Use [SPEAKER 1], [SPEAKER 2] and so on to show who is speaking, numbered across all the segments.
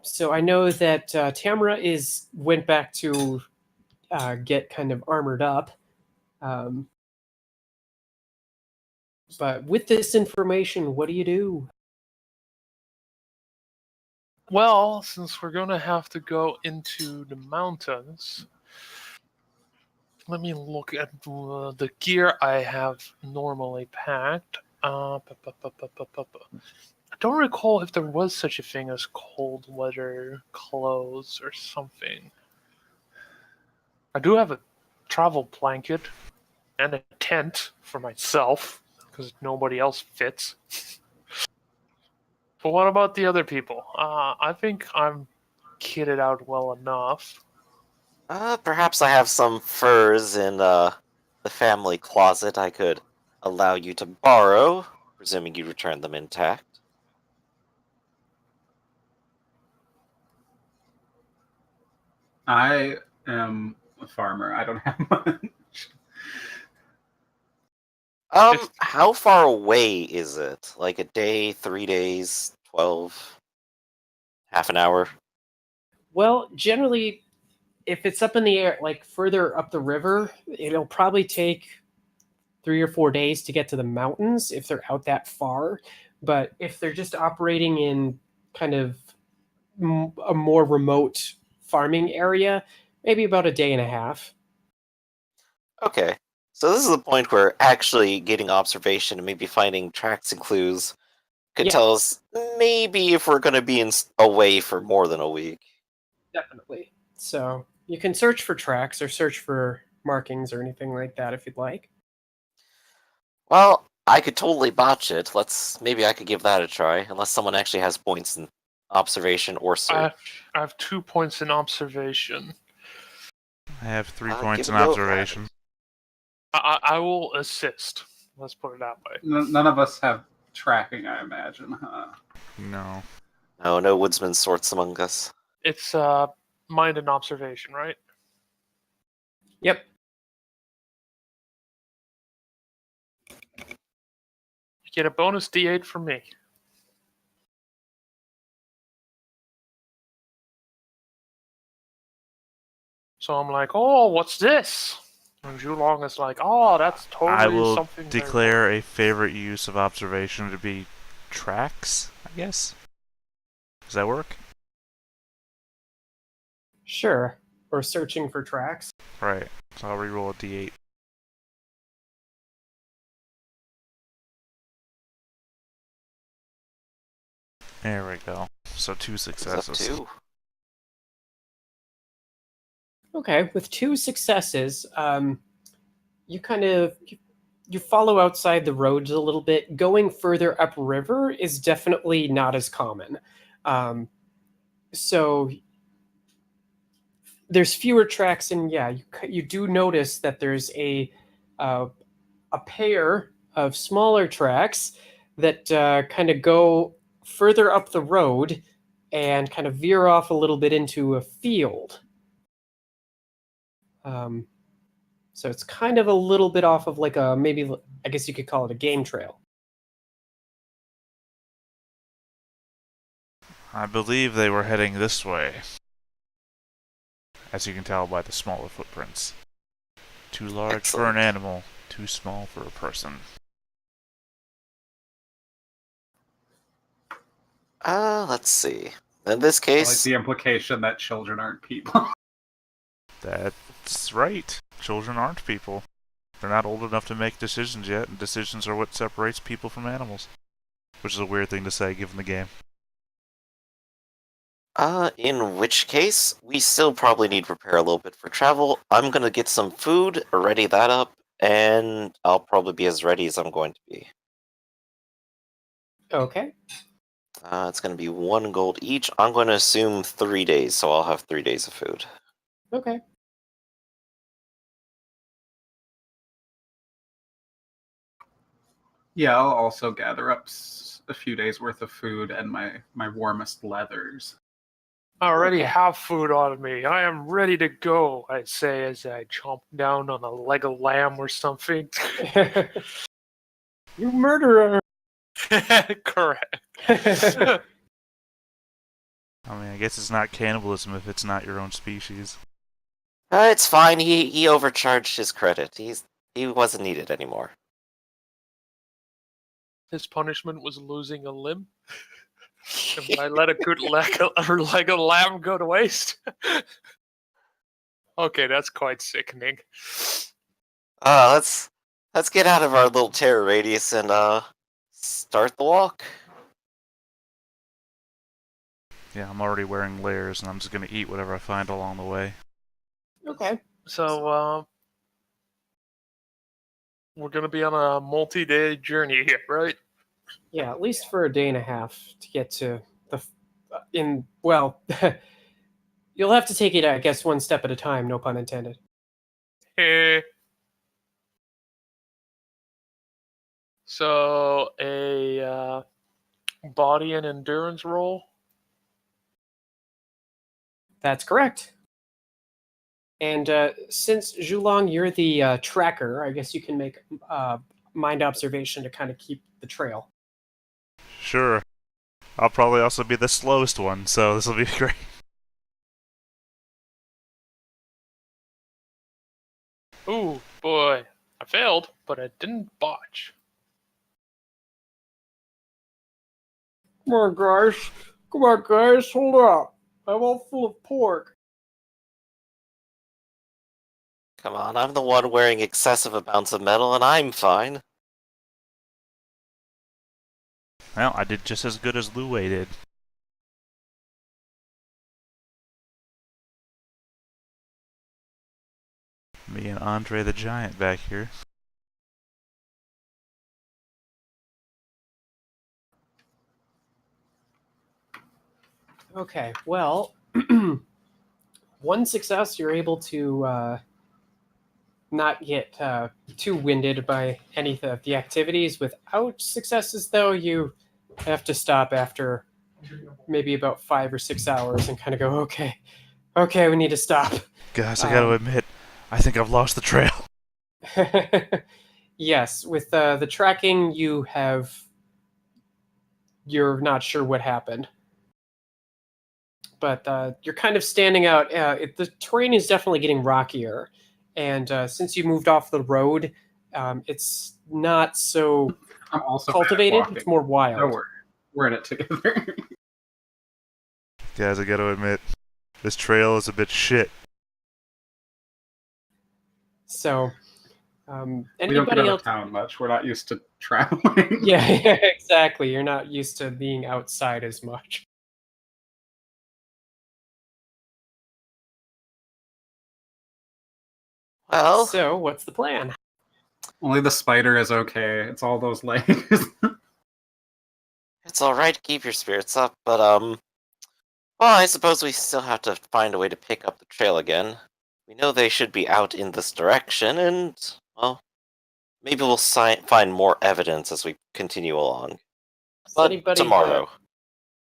[SPEAKER 1] So I know that Tamara went back to get kind of armored up. Um, but with this information, what do you do?
[SPEAKER 2] Well, since we're going to have to go into the mountains, let me look at the gear I have normally packed. I don't recall if there was such a thing as cold weather clothes or something. I do have a travel blanket and a tent for myself, because nobody else fits. But what about the other people? I think I'm kitted out well enough.
[SPEAKER 3] Perhaps I have some furs in the family closet I could allow you to borrow, presuming you return them intact.
[SPEAKER 4] I am a farmer. I don't have much.
[SPEAKER 3] How far away is it? Like a day, 3 days, 12, half an hour?
[SPEAKER 1] Well, generally, if it's up in the air, like further up the river, it'll probably take 3 or 4 days to get to the mountains if they're out that far. But if they're just operating in kind of a more remote farming area, maybe about a day and a half.
[SPEAKER 3] Okay. So this is the point where actually getting observation and maybe finding tracks and clues could tell us maybe if we're going to be away for more than a week.
[SPEAKER 1] Definitely. So you can search for tracks or search for markings or anything like that if you'd like.
[SPEAKER 3] Well, I could totally botch it. Maybe I could give that a try, unless someone actually has points in observation or search.
[SPEAKER 2] I have 2 points in observation.
[SPEAKER 5] I have 3 points in observation.
[SPEAKER 2] I will assist. Let's put it that way.
[SPEAKER 4] None of us have tracking, I imagine, huh?
[SPEAKER 5] No.
[SPEAKER 3] No woodsman sorts among us.
[SPEAKER 2] It's mind and observation, right?
[SPEAKER 1] Yep.
[SPEAKER 2] You get a bonus D8 from me. So I'm like, oh, what's this? And Julong is like, oh, that's totally something.
[SPEAKER 5] I will declare a favorite use of observation to be tracks, I guess. Does that work?
[SPEAKER 1] Sure. Or searching for tracks.
[SPEAKER 5] Right. So I'll reroll a d8. There we go. So 2 successes.
[SPEAKER 3] Two.
[SPEAKER 1] Okay, with 2 successes, you kind of you follow outside the roads a little bit. Going further upriver is definitely not as common. So there's fewer tracks, and you do notice that there's a pair of smaller tracks that kind of go further up the road and kind of veer off a little bit into a field. So it's kind of a little bit off of like maybe I guess you could call it a game trail.
[SPEAKER 5] I believe they were heading this way, as you can tell by the smaller footprints. Too large for an animal, too small for a person.
[SPEAKER 3] Let's see. In this case,
[SPEAKER 4] I like the implication that children aren't people.
[SPEAKER 5] That's right. Children aren't people. They're not old enough to make decisions yet, and decisions are what separates people from animals. Which is a weird thing to say, given the game.
[SPEAKER 3] In which case, we still probably need to prepare a little bit for travel. I'm gonna get some food, ready that up, and I'll probably be as ready as I'm going to be.
[SPEAKER 1] Okay.
[SPEAKER 3] It's gonna be 1 gold each. I'm going to assume 3 days, so I'll have 3 days of food.
[SPEAKER 1] Okay.
[SPEAKER 4] Yeah, I'll also gather up a few days worth of food and my warmest leathers.
[SPEAKER 2] I already have food on me. I am ready to go, I say as I chomp down on a leg of lamb or something.
[SPEAKER 1] You murderer!
[SPEAKER 2] Correct.
[SPEAKER 5] I mean, I guess it's not cannibalism if it's not your own species.
[SPEAKER 3] It's fine. He overcharged his credit. He wasn't needed anymore.
[SPEAKER 2] His punishment was losing a limb. And I let a good leg of lamb go to waste. Okay, that's quite sickening.
[SPEAKER 3] Let's get out of our little terror radius and start the walk.
[SPEAKER 5] Yeah, I'm already wearing layers, and I'm just gonna eat whatever I find along the way.
[SPEAKER 1] Okay.
[SPEAKER 2] So, we're gonna be on a multi-day journey here, right?
[SPEAKER 1] Yeah, at least for a day and a half to get to the. You'll have to take it, I guess, one step at a time. No pun intended.
[SPEAKER 2] Eh. So a body and endurance roll.
[SPEAKER 1] That's correct. And since Zhulong, you're the tracker, I guess you can make mind observation to kind of keep the trail.
[SPEAKER 5] Sure. I'll probably also be the slowest one, so this will be great.
[SPEAKER 2] Ooh, boy. I failed, but I didn't botch.
[SPEAKER 1] Come on, guys, hold up. I'm all full of pork.
[SPEAKER 3] Come on, I'm the one wearing excessive amounts of metal, and I'm fine.
[SPEAKER 5] Well, I did just as good as Luwei did. Me and Andre the Giant back here.
[SPEAKER 1] Okay, well, one success, you're able to not get too winded by any of the activities. Without successes, though, you have to stop after maybe about 5 or 6 hours and kind of go, okay, we need to stop.
[SPEAKER 5] Guys, I gotta admit, I think I've lost the trail.
[SPEAKER 1] Yes, with the tracking, you're not sure what happened. But you're kind of standing out. The terrain is definitely getting rockier. And since you moved off the road, it's not so
[SPEAKER 4] I'm also
[SPEAKER 1] cultivated.
[SPEAKER 4] bad at
[SPEAKER 1] It's more wild.
[SPEAKER 4] walking. No, we're in it together.
[SPEAKER 5] Guys, I gotta admit, this trail is a bit shit.
[SPEAKER 1] So,
[SPEAKER 4] We don't get
[SPEAKER 1] anybody
[SPEAKER 4] out
[SPEAKER 1] else?
[SPEAKER 4] of town much. We're not used to traveling.
[SPEAKER 1] Yeah, exactly. You're not used to being outside as much.
[SPEAKER 3] Well,
[SPEAKER 1] So, what's the plan?
[SPEAKER 4] Only the spider is okay. It's all those legs.
[SPEAKER 3] it's alright to keep your spirits up, but, well, I suppose we still have to find a way to pick up the trail again. We know they should be out in this direction, and, well, maybe we'll find more evidence as we continue along. But tomorrow.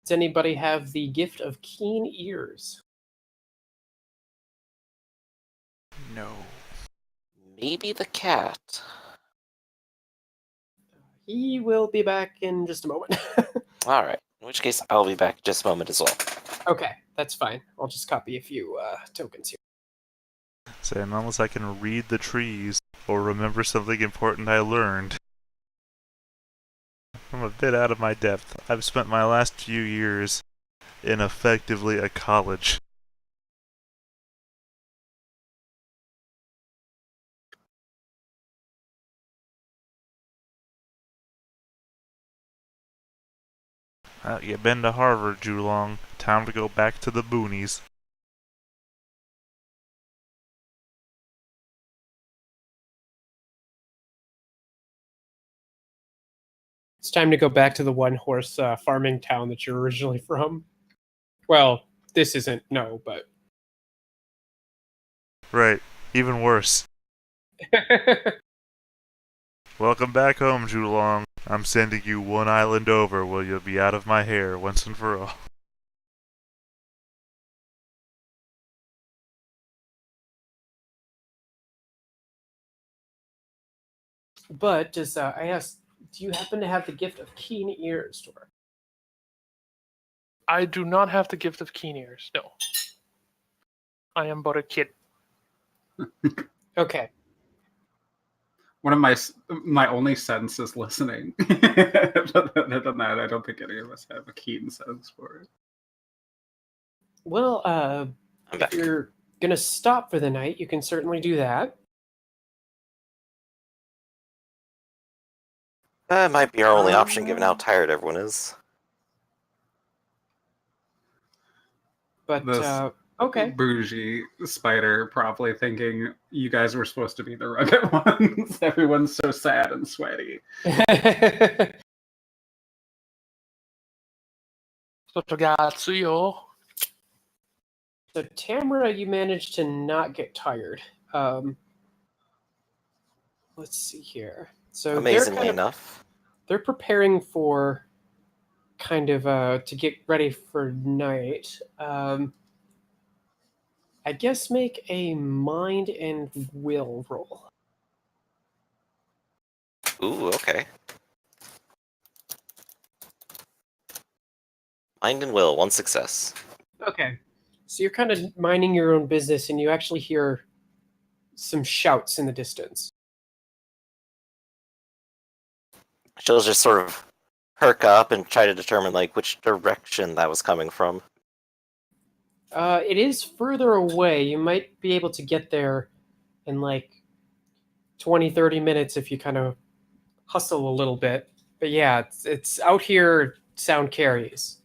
[SPEAKER 1] Does anybody have the gift of keen ears?
[SPEAKER 5] No.
[SPEAKER 3] Maybe the cat.
[SPEAKER 1] He will be back in just a moment.
[SPEAKER 3] Alright, in which case I'll be back just a moment as well.
[SPEAKER 1] Okay, that's fine. I'll just copy a few tokens here.
[SPEAKER 5] Saying unless I can read the trees or remember something important I learned. I'm a bit out of my depth. I've spent my last few years in effectively a college. You been to Harvard, Julong. Time to go back to the boonies.
[SPEAKER 1] It's time to go back to the one-horse farming town that you're originally from. Well, this isn't, no, but...
[SPEAKER 5] Right, even worse. Welcome back home, Julong. I'm sending you one island over where you'll be out of my hair once and for all.
[SPEAKER 1] But, I asked, do you happen to have the gift of keen ears, Tor?
[SPEAKER 2] I do not have the gift of keen ears, no. I am but a kid.
[SPEAKER 1] Okay.
[SPEAKER 4] One of my only sense is listening. Other than that, I don't think any of us have a keen sense for it.
[SPEAKER 1] Well,
[SPEAKER 3] I'm
[SPEAKER 1] if
[SPEAKER 3] back.
[SPEAKER 1] you're gonna stop for the night, you can certainly do that.
[SPEAKER 3] That might be our only option, given how tired everyone is.
[SPEAKER 1] But
[SPEAKER 4] This
[SPEAKER 1] okay.
[SPEAKER 4] bougie spider probably thinking you guys were supposed to be the rugged ones. Everyone's so sad and sweaty.
[SPEAKER 2] Sottogatsuyo.
[SPEAKER 1] So Tamara, you managed to not get tired. Let's see here. So
[SPEAKER 3] Amazingly enough.
[SPEAKER 1] they're preparing for kind of to get ready for night. I guess make a mind and will roll.
[SPEAKER 3] Ooh, okay. Mind and will, one success.
[SPEAKER 1] Okay. So you're kind of minding your own business, and you actually hear some shouts in the distance.
[SPEAKER 3] She'll just sort of perk up and try to determine like which direction that was coming from.
[SPEAKER 1] It is further away. You might be able to get there in like 20, 30 minutes if you kind of hustle a little bit. But yeah, it's out here, sound carries.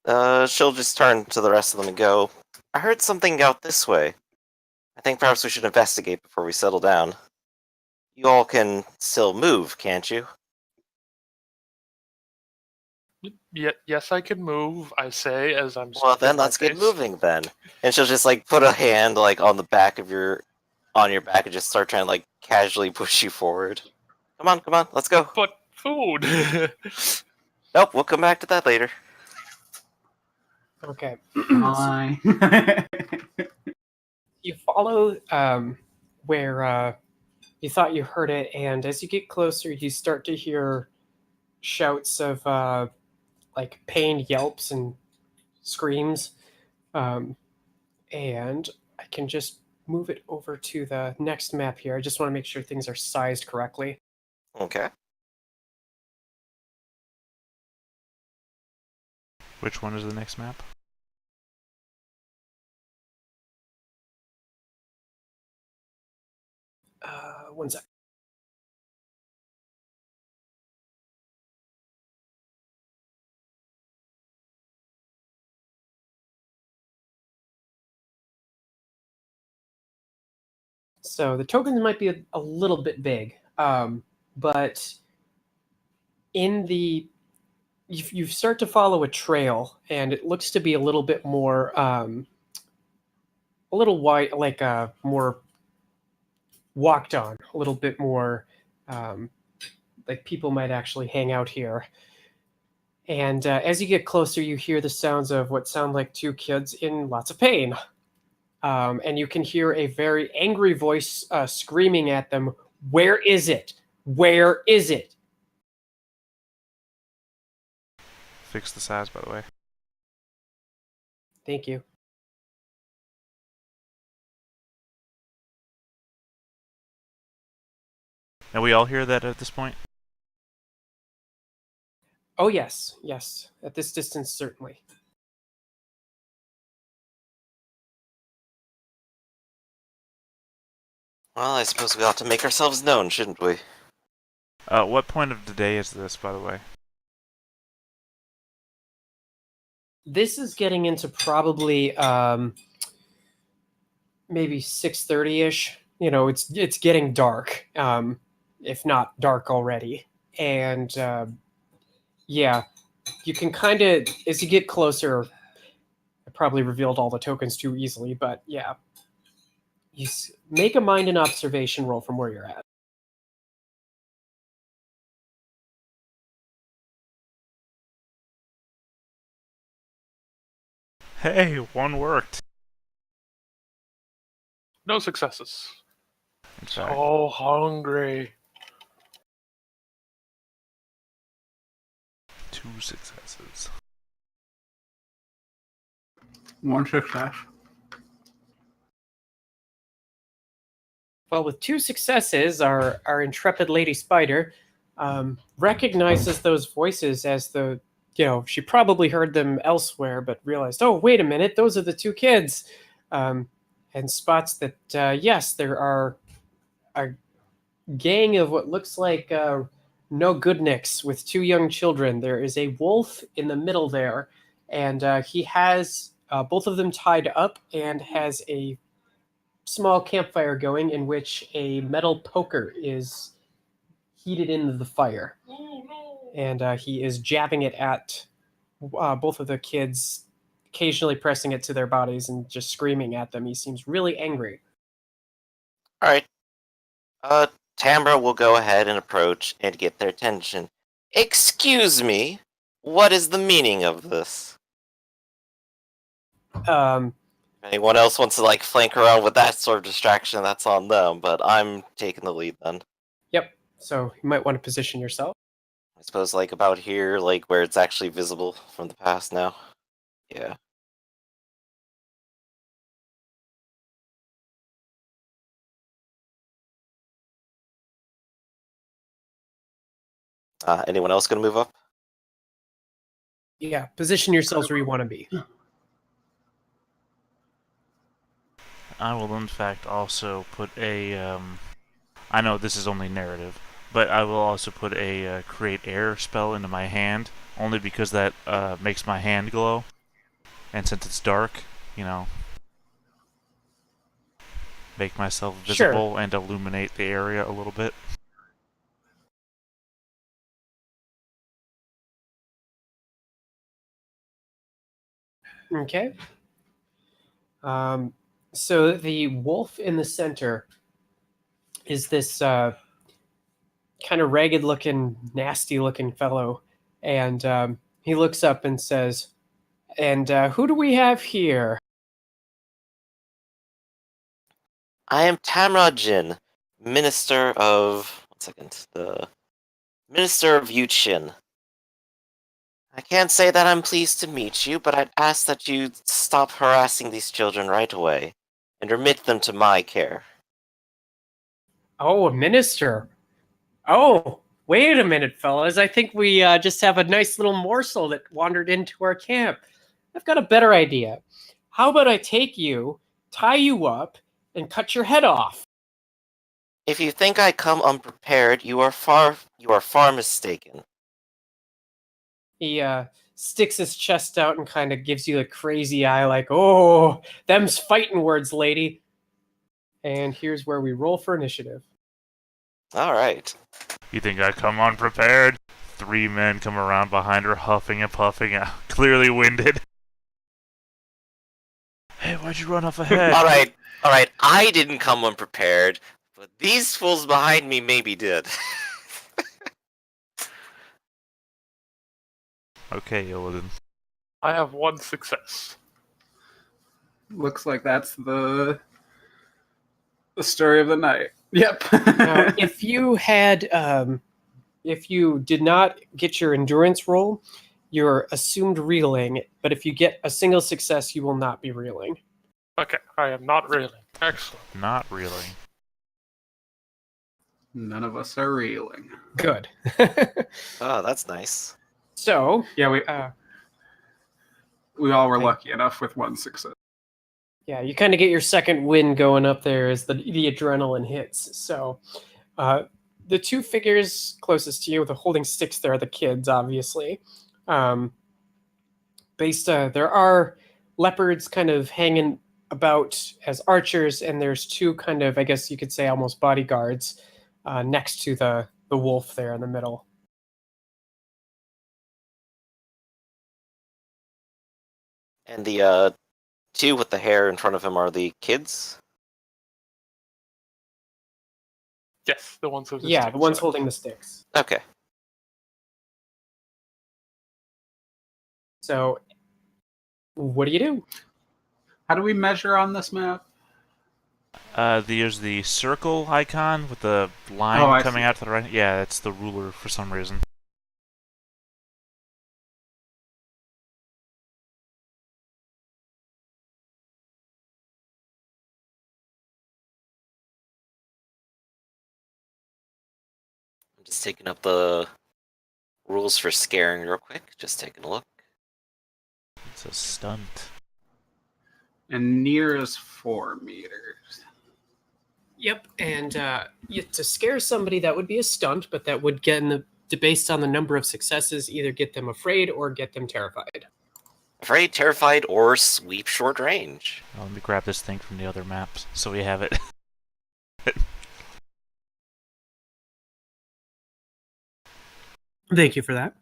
[SPEAKER 3] She'll just turn to the rest of them and go, I heard something out this way. I think perhaps we should investigate before we settle down. You all can still move, can't you?
[SPEAKER 2] Yes, I can move, I say, as I'm
[SPEAKER 3] Well, then
[SPEAKER 2] stuffing my
[SPEAKER 3] let's get
[SPEAKER 2] face.
[SPEAKER 3] moving then. And she'll just like put a hand like on your back and just start trying to like casually push you forward. Come on, let's go.
[SPEAKER 2] But food!
[SPEAKER 3] Nope, we'll come back to that later.
[SPEAKER 1] Okay.
[SPEAKER 4] Hi.
[SPEAKER 1] You follow where you thought you heard it, and as you get closer, you start to hear shouts of like pained yelps and screams. And I can just move it over to the next map here. I just want to make sure things are sized correctly.
[SPEAKER 3] Okay.
[SPEAKER 5] Which one is the next map?
[SPEAKER 1] One sec. So the tokens might be a little bit big, but in the you start to follow a trail, and it looks to be a little bit more, a little wide, like more walked on, a little bit more, like people might actually hang out here. And as you get closer, you hear the sounds of what sound like two kids in lots of pain. And you can hear a very angry voice screaming at them, "Where is it? Where is it?"
[SPEAKER 5] Fix the size, by the way.
[SPEAKER 1] Thank you.
[SPEAKER 5] Now we all hear that at this point?
[SPEAKER 1] Oh, yes, yes. At this distance, certainly.
[SPEAKER 3] Well, I suppose we ought to make ourselves known, shouldn't we?
[SPEAKER 5] What point of the day is this, by the way?
[SPEAKER 1] This is getting into probably maybe 6:30ish. You know, it's getting dark, if not dark already. And yeah, you can kind of, as you get closer, I probably revealed all the tokens too easily, but yeah, you make a mind and observation roll from where you're at.
[SPEAKER 5] Hey, one worked.
[SPEAKER 2] No successes.
[SPEAKER 5] In fact,
[SPEAKER 2] So hungry.
[SPEAKER 5] 2 2 successes.
[SPEAKER 4] 1 success.
[SPEAKER 1] Well, with 2 successes, our intrepid Lady Spider recognizes those voices as she probably heard them elsewhere, but realized, oh, wait a minute, those are the 2 kids, and spots that, yes, there are a gang of what looks like no goodniks with 2 young children. There is a wolf in the middle there, and he has both of them tied up and has a small campfire going in which a metal poker is heated into the fire. And he is jabbing it at both of the kids, occasionally pressing it to their bodies and just screaming at them. He seems really angry.
[SPEAKER 3] All right. Tamra will go ahead and approach and get their attention. Excuse me, what is the meaning of this? If anyone else wants to flank around with that sort of distraction, that's on them, but I'm taking the lead then.
[SPEAKER 1] Yep. So you might want to position yourself.
[SPEAKER 3] I suppose about here, where it's actually visible from the past now. Yeah. Anyone else gonna move up?
[SPEAKER 1] Yeah, position yourselves where you want to be.
[SPEAKER 5] I will, in fact, also put a, I know this is only narrative, but I will also put a create air spell into my hand, only because that makes my hand glow. And since it's dark, make myself visible and illuminate the area a little bit.
[SPEAKER 1] Okay. So the wolf in the center is this kind of ragged-looking, nasty-looking fellow, and he looks up and says, "And who do we have here?"
[SPEAKER 3] I am Tamra Jin, Minister of... One second. The Minister of Yuchin. I can't say that I'm pleased to meet you, but I'd ask that you stop harassing these children right away and remit them to my care.
[SPEAKER 1] Oh, a minister. Oh, wait a minute, fellas. I think we just have a nice little morsel that wandered into our camp. I've got a better idea. How about I take you, tie you up, and cut your head off?
[SPEAKER 3] If you think I come unprepared, you are far mistaken.
[SPEAKER 1] He sticks his chest out and kind of gives you a crazy eye like, oh, them's fighting words, lady. And here's where we roll for initiative.
[SPEAKER 3] All right.
[SPEAKER 5] You think I come unprepared? 3 men come around behind her, huffing and puffing, clearly winded. Hey, why'd you run off ahead?
[SPEAKER 3] All right. I didn't come unprepared, but these fools behind me maybe did.
[SPEAKER 5] Okay, Illidan.
[SPEAKER 2] I have 1 success.
[SPEAKER 4] Looks like that's the story of the night. Yep.
[SPEAKER 1] Now, if you did not get your endurance roll, you're assumed reeling. But if you get a single success, you will not be reeling.
[SPEAKER 2] Okay, I am not reeling. Excellent.
[SPEAKER 5] Not reeling.
[SPEAKER 4] None of us are reeling.
[SPEAKER 1] Good.
[SPEAKER 3] Oh, that's nice.
[SPEAKER 1] So,
[SPEAKER 4] Yeah, we all were
[SPEAKER 1] okay.
[SPEAKER 4] lucky enough with 1 success.
[SPEAKER 1] Yeah, you kind of get your second wind going up there as the adrenaline hits. So, the 2 figures closest to you with the holding sticks there are the kids, obviously. There are leopards kind of hanging about as archers, and there's 2 kind of, I guess you could say, almost bodyguards next to the wolf there in the middle.
[SPEAKER 3] And the 2 with the hair in front of him are the kids?
[SPEAKER 2] Yes, the ones with the
[SPEAKER 1] Yeah,
[SPEAKER 2] sticks,
[SPEAKER 1] the ones holding the sticks.
[SPEAKER 3] Okay.
[SPEAKER 1] So, what do you do?
[SPEAKER 4] How do we measure on this map?
[SPEAKER 5] There's the circle icon with the line coming
[SPEAKER 4] see.
[SPEAKER 5] out to the right. Yeah, that's the ruler for some reason.
[SPEAKER 3] just taking up the rules for scaring real quick. Just taking a look.
[SPEAKER 5] It's a stunt.
[SPEAKER 4] And near is 4 meters.
[SPEAKER 1] Yep, and to scare somebody, that would be a stunt, but that would get based on the number of successes, either get them afraid or get them terrified.
[SPEAKER 3] Afraid, terrified, or sweep short range.
[SPEAKER 5] Let me grab this thing from the other maps so we have it.
[SPEAKER 1] Thank you for that.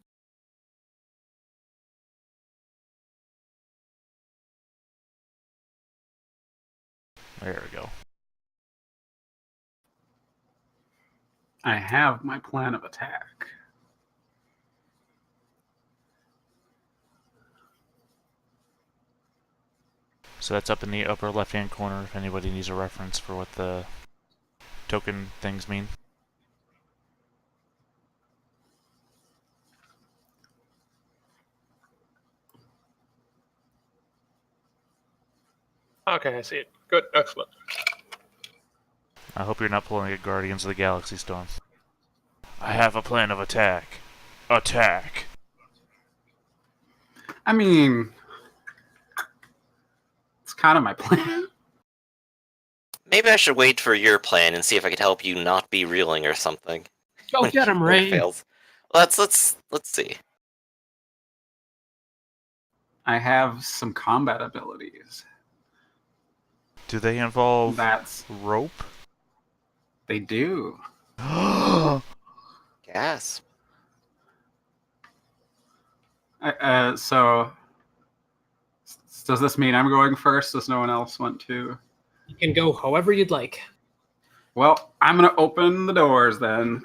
[SPEAKER 5] There we go.
[SPEAKER 4] I have my plan of attack.
[SPEAKER 5] So that's up in the upper left-hand corner if anybody needs a reference for what the token things mean.
[SPEAKER 2] Okay, I see it. Good, excellent.
[SPEAKER 5] I hope you're not pulling a Guardians of the Galaxy Storm. I have a plan of attack. Attack!
[SPEAKER 4] I mean, it's kind of my plan.
[SPEAKER 3] Maybe I should wait for your plan and see if I could help you not be reeling or something.
[SPEAKER 1] Go get him,
[SPEAKER 3] When it
[SPEAKER 1] Ray.
[SPEAKER 3] fails. Let's see.
[SPEAKER 4] I have some combat abilities.
[SPEAKER 5] Do they involve
[SPEAKER 4] That's
[SPEAKER 5] rope?
[SPEAKER 4] they do.
[SPEAKER 3] Gasp.
[SPEAKER 4] So does this mean I'm going first? Does no one else want to?
[SPEAKER 1] You can go however you'd like.
[SPEAKER 4] Well, I'm gonna open the doors then.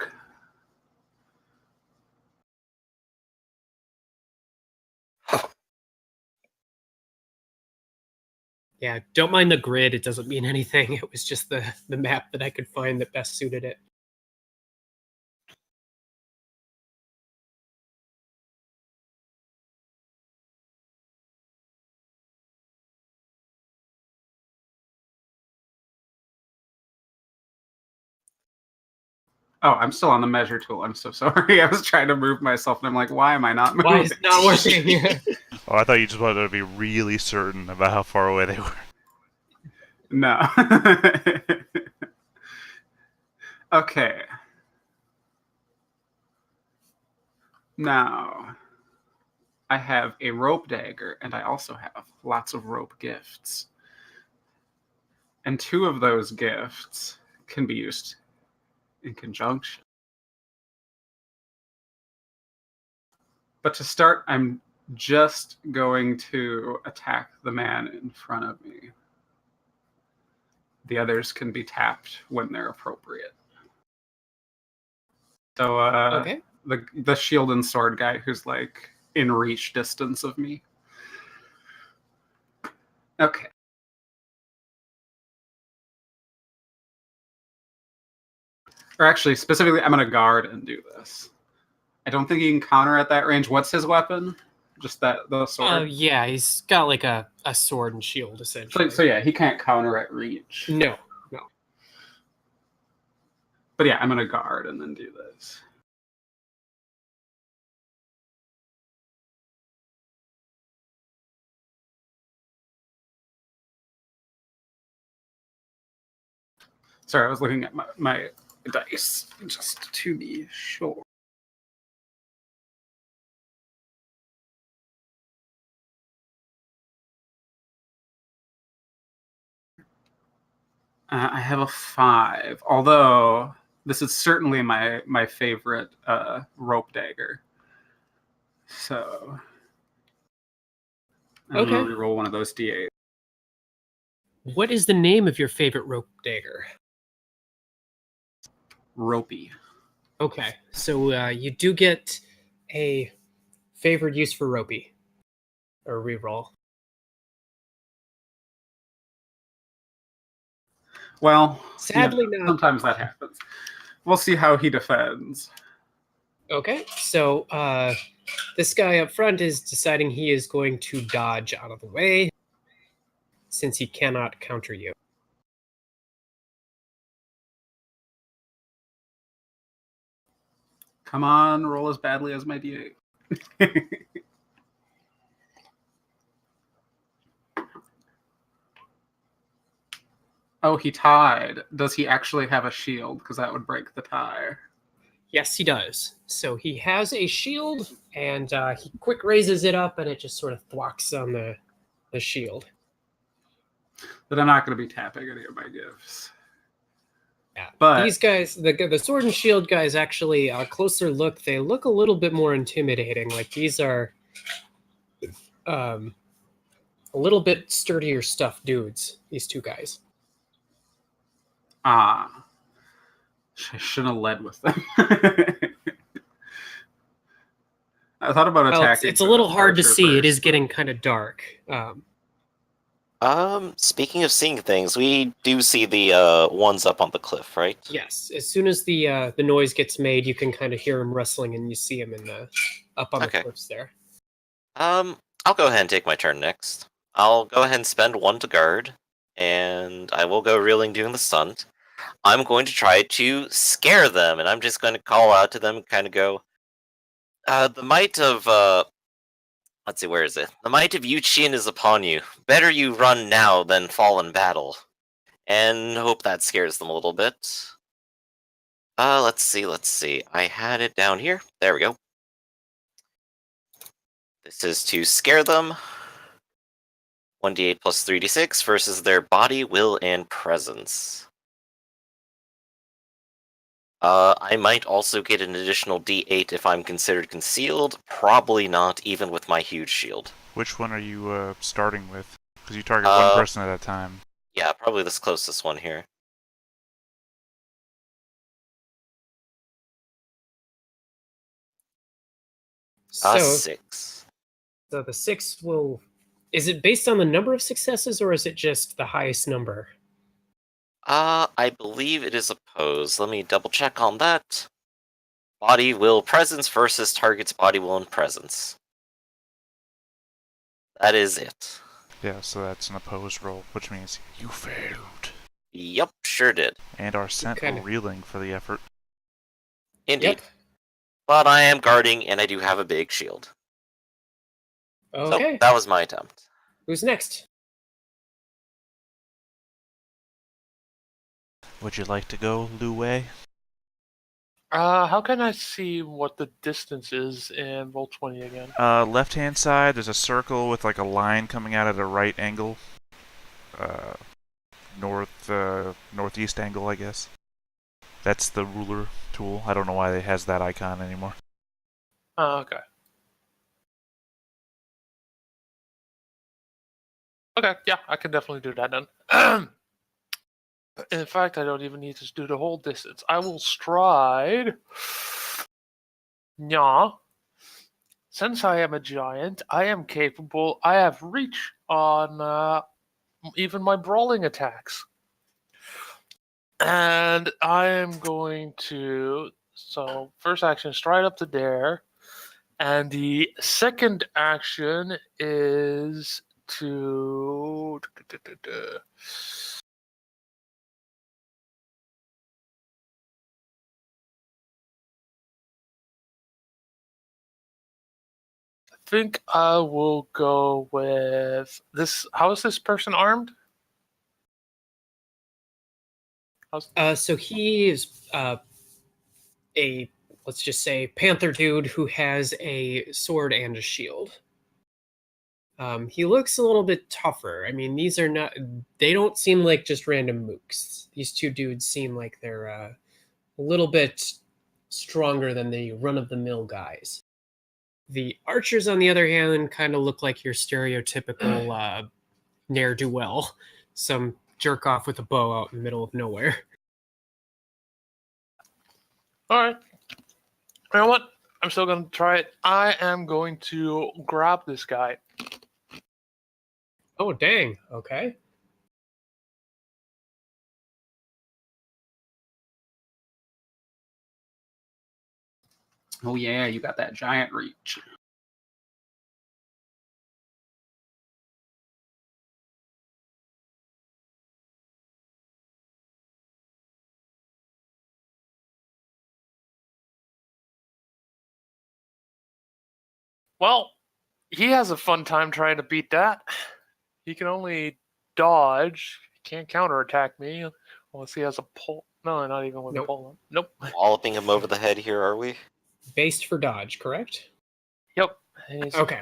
[SPEAKER 1] Yeah, don't mind the grid. It doesn't mean anything. It was just the map that I could find that best suited it.
[SPEAKER 4] Oh, I'm still on the measure tool. I'm so sorry. I was trying to move myself, and I'm like, why am I not moving?
[SPEAKER 1] Why is it not working?
[SPEAKER 5] Oh, I thought you just wanted to be really certain about how far away they were.
[SPEAKER 4] No. Okay. Now, I have a rope dagger, and I also have lots of rope gifts. And 2 of those gifts can be used in conjunction. But to start, I'm just going to attack the man in front of me. The others can be tapped when they're appropriate. So,
[SPEAKER 1] Okay.
[SPEAKER 4] the shield and sword guy who's like in reach distance of me. Okay. Or actually, specifically, I'm going to guard and do this. I don't think he can counter at that range. What's his weapon? Just the sword?
[SPEAKER 1] Yeah, he's got like a sword and shield, essentially.
[SPEAKER 4] So yeah, he can't counter at reach.
[SPEAKER 1] No.
[SPEAKER 4] But yeah, I'm going to guard and then do this. Sorry, I was looking at my dice just to be sure. I have a 5, although this is certainly my favorite rope dagger. So I'm going to reroll one of those D8.
[SPEAKER 1] What is the name of your favorite rope dagger?
[SPEAKER 4] Ropey.
[SPEAKER 1] Okay, so you do get a favored use for ropey, or reroll.
[SPEAKER 4] Well,
[SPEAKER 1] Sadly not.
[SPEAKER 4] Sometimes that happens. We'll see how he defends.
[SPEAKER 1] Okay, so this guy up front is deciding he is going to dodge out of the way since he cannot counter you.
[SPEAKER 4] Come on, roll as badly as my D8. Oh, he tied. Does he actually have a shield? Because that would break the tie.
[SPEAKER 1] Yes, he does. So he has a shield, and he quick raises it up, and it just sort of thwacks on the shield.
[SPEAKER 4] But I'm not going to be tapping any of my gifts.
[SPEAKER 1] Yeah.
[SPEAKER 4] But
[SPEAKER 1] These guys, the sword and shield guys, actually, a closer look, they look a little bit more intimidating. Like these are a little bit sturdier stuff dudes, these two guys.
[SPEAKER 4] I shouldn't have led with them. I thought about
[SPEAKER 1] Well,
[SPEAKER 4] attacking.
[SPEAKER 1] it's a little hard to
[SPEAKER 4] Archer
[SPEAKER 1] see. It
[SPEAKER 4] first,
[SPEAKER 1] is getting kind of dark.
[SPEAKER 3] Speaking of seeing things, we do see the ones up on the cliff, right?
[SPEAKER 1] Yes, as soon as the noise gets made, you can kind of hear him rustling, and you see him in the up on the cliffs there.
[SPEAKER 3] I'll go ahead and take my turn next. I'll go ahead and spend 1 to guard, and I will go reeling doing the stunt. I'm going to try to scare them, and I'm just going to call out to them and kind of go, the might of, let's see, where is it? The might of Yu Qin is upon you. Better you run now than fall in battle. And hope that scares them a little bit. Let's see. I had it down here. There we go. This is to scare them. 1d8 plus 3d6 versus their body, will, and presence. I might also get an additional d8 if I'm considered concealed. Probably not, even with my huge shield.
[SPEAKER 5] Which one are you starting with? Because you target one person at a time.
[SPEAKER 3] Yeah, probably this closest one here.
[SPEAKER 1] So,
[SPEAKER 3] 6.
[SPEAKER 1] so the 6 will... Is it based on the number of successes, or is it just the highest number?
[SPEAKER 3] I believe it is opposed. Let me double check on that. Body, will, presence versus target's body, will, and presence. That is it.
[SPEAKER 5] Yeah, so that's an opposed roll, which means you failed.
[SPEAKER 3] Yep, sure did.
[SPEAKER 5] And are sent reeling for the effort.
[SPEAKER 3] Indeed.
[SPEAKER 1] Yep.
[SPEAKER 3] But I am guarding, and I do have a big shield.
[SPEAKER 1] Okay.
[SPEAKER 3] So, that was my attempt.
[SPEAKER 1] Who's next?
[SPEAKER 5] Would you like to go, Lu Wei?
[SPEAKER 2] How can I see what the distance is in Roll20 again?
[SPEAKER 5] Left-hand side, there's a circle with like a line coming out at a right angle. Northeast angle, I guess. That's the ruler tool. I don't know why it has that icon anymore.
[SPEAKER 2] Oh, okay. Okay, yeah, I can definitely do that then. In fact, I don't even need to do the whole distance. I will stride. Nya. Since I am a giant, I am capable. I have reach on even my brawling attacks. And I am going to... So, first action, stride up to there. And the second action is to... I think I will go with this. How is this person armed?
[SPEAKER 1] So he is a, let's just say, panther dude who has a sword and a shield. He looks a little bit tougher. I mean, these are not, they don't seem like just random mooks. These two dudes seem like they're a little bit stronger than the run-of-the-mill guys. The archers, on the other hand, kind of look like your stereotypical ne'er-do-well. Some jerk off with a bow out in the middle of nowhere.
[SPEAKER 2] Alright. You know what? I'm still going to try it. I am going to grab this guy.
[SPEAKER 1] Oh, dang. Okay.
[SPEAKER 4] oh yeah, you got that giant reach.
[SPEAKER 2] Well, he has a fun time trying to beat that. He can only dodge. He can't counterattack me unless he has a pole. No, not even with a
[SPEAKER 1] Nope.
[SPEAKER 2] pole. Nope.
[SPEAKER 3] Walloping him over the head here, are we?
[SPEAKER 1] Based for dodge, correct?
[SPEAKER 2] Yep.
[SPEAKER 1] Okay.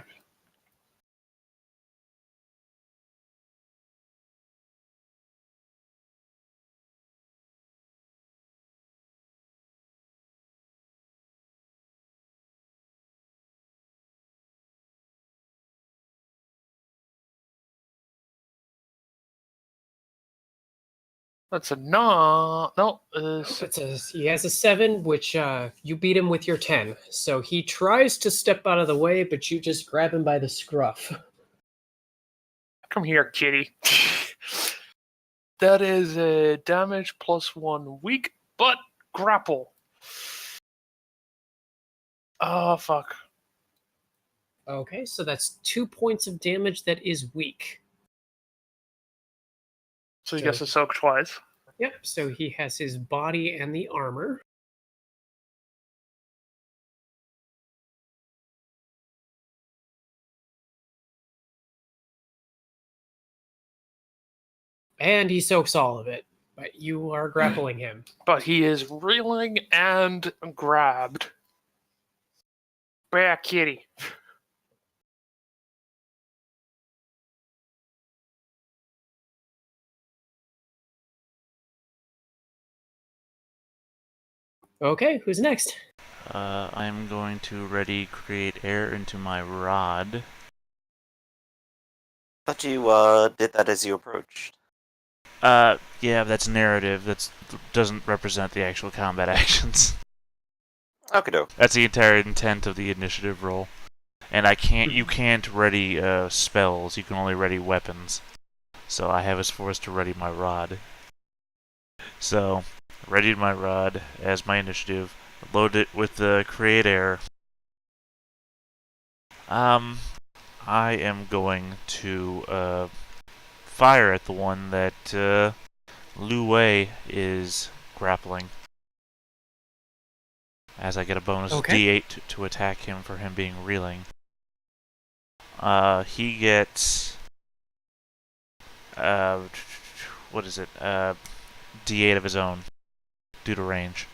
[SPEAKER 2] That's a no. No.
[SPEAKER 1] He has a 7, which you beat him with your 10. So he tries to step out of the way, but you just grab him by the scruff.
[SPEAKER 2] Come here, kitty. That is a damage +1 weak, but grapple. Oh, fuck.
[SPEAKER 1] Okay, so that's 2 points of damage that is weak.
[SPEAKER 2] So he gets to soak twice.
[SPEAKER 1] Yep, so he has his body and the armor. And he soaks all of it, but you are grappling him.
[SPEAKER 2] But he is reeling and grabbed. Back, kitty.
[SPEAKER 1] Okay, who's next?
[SPEAKER 5] I'm going to ready create air into my rod.
[SPEAKER 3] Thought you did that as you approached.
[SPEAKER 5] Yeah, that's narrative. That doesn't represent the actual combat actions.
[SPEAKER 3] Okay, doke.
[SPEAKER 5] That's the entire intent of the initiative roll. And you can't ready spells. You can only ready weapons. So I have us forced to ready my rod. So, readied my rod as my initiative. Load it with the create air. I am going to fire at the one that Lu Wei is grappling. As I get a bonus D8 to attack him for him being reeling. He gets what is it? D8 of his own due to range.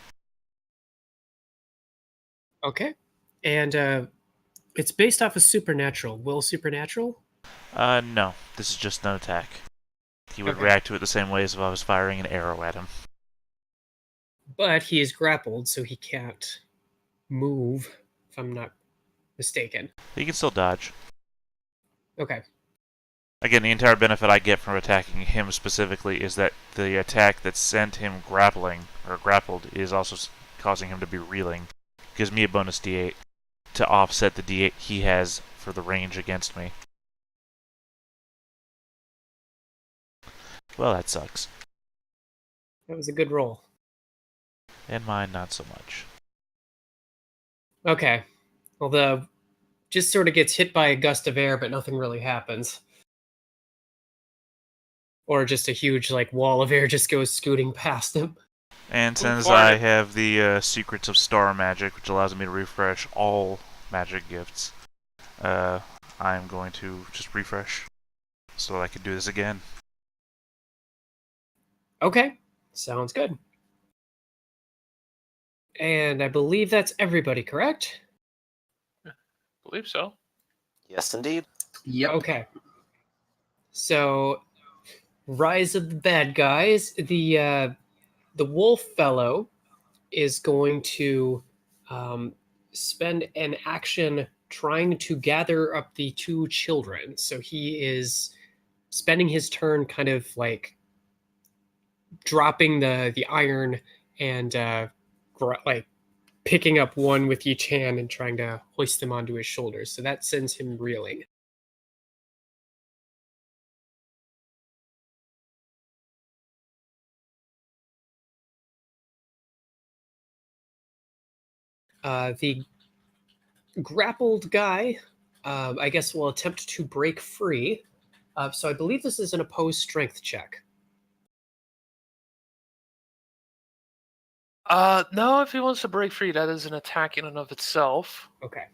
[SPEAKER 1] Okay. And it's based off of supernatural. Will supernatural?
[SPEAKER 5] No. This is just an attack. He would react to it the same way as if I was firing an arrow at him.
[SPEAKER 1] But he is grappled, so he can't move, if I'm not mistaken.
[SPEAKER 5] He can still dodge.
[SPEAKER 1] Okay.
[SPEAKER 5] Again, the entire benefit I get from attacking him specifically is that the attack that sent him grappling, or grappled, is also causing him to be reeling. Gives me a bonus D8 to offset the D8 he has for the range against me. Well, that sucks.
[SPEAKER 1] That was a good roll.
[SPEAKER 5] And mine, not so much.
[SPEAKER 1] Okay. Well, the just sort of gets hit by a gust of air, but nothing really happens. Or just a huge, wall of air just goes scooting past him.
[SPEAKER 5] And since I have the Secrets of Star Magic, which allows me to refresh all magic gifts, I'm going to just refresh so that I can do this again.
[SPEAKER 1] Okay. Sounds good. And I believe that's everybody, correct?
[SPEAKER 2] Believe so.
[SPEAKER 3] Yes, indeed.
[SPEAKER 4] Yep.
[SPEAKER 1] Okay. So, Rise of the Bad Guys. The wolf fellow is going to spend an action trying to gather up the 2 children. So he is spending his turn kind of dropping the iron and picking up one with each hand and trying to hoist them onto his shoulders. So that sends him reeling. The grappled guy, I guess, will attempt to break free. So I believe this is an opposed strength check.
[SPEAKER 2] No, if he wants to break free, that is an attack in and of itself.
[SPEAKER 1] Okay.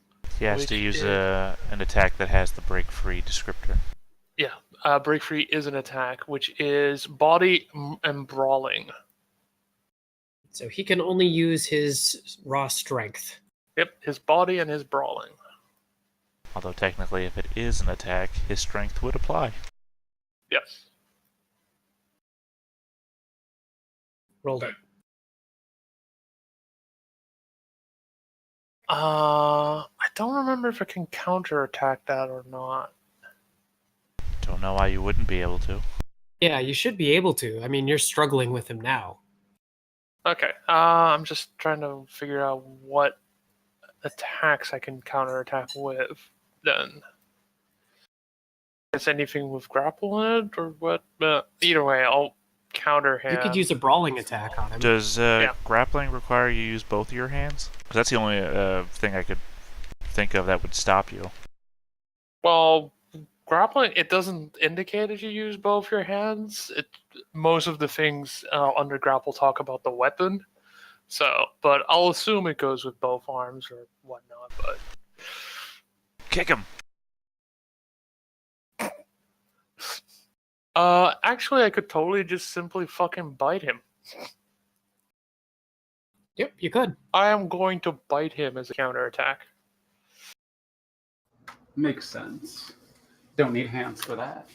[SPEAKER 5] He has to
[SPEAKER 2] Which
[SPEAKER 5] use
[SPEAKER 2] is-
[SPEAKER 5] an attack that has the break free descriptor.
[SPEAKER 2] Yeah, break free is an attack, which is body and brawling.
[SPEAKER 1] So he can only use his raw strength.
[SPEAKER 2] Yep, his body and his brawling.
[SPEAKER 5] Although technically, if it is an attack, his strength would apply.
[SPEAKER 2] Yes.
[SPEAKER 1] Rolled it.
[SPEAKER 2] I don't remember if I can counterattack that or not.
[SPEAKER 5] Don't know why you wouldn't be able to.
[SPEAKER 1] Yeah, you should be able to. I mean, you're struggling with him now.
[SPEAKER 2] Okay, I'm just trying to figure out what attacks I can counterattack with, then. Is anything with grapple in it, or what? Either way, I'll counter him.
[SPEAKER 1] You could use a brawling attack on him.
[SPEAKER 5] Does grappling require you use both of your hands? Because that's the only thing I could think of that would stop you.
[SPEAKER 2] Well, grappling, it doesn't indicate that you use both your hands. Most of the things under grapple talk about the weapon. So, but I'll assume it goes with both arms or whatnot. But
[SPEAKER 5] Kick him!
[SPEAKER 2] actually, I could totally just simply fucking bite him.
[SPEAKER 1] Yep, you could.
[SPEAKER 2] I am going to bite him as a counterattack.
[SPEAKER 4] Makes sense. Don't need hands for that.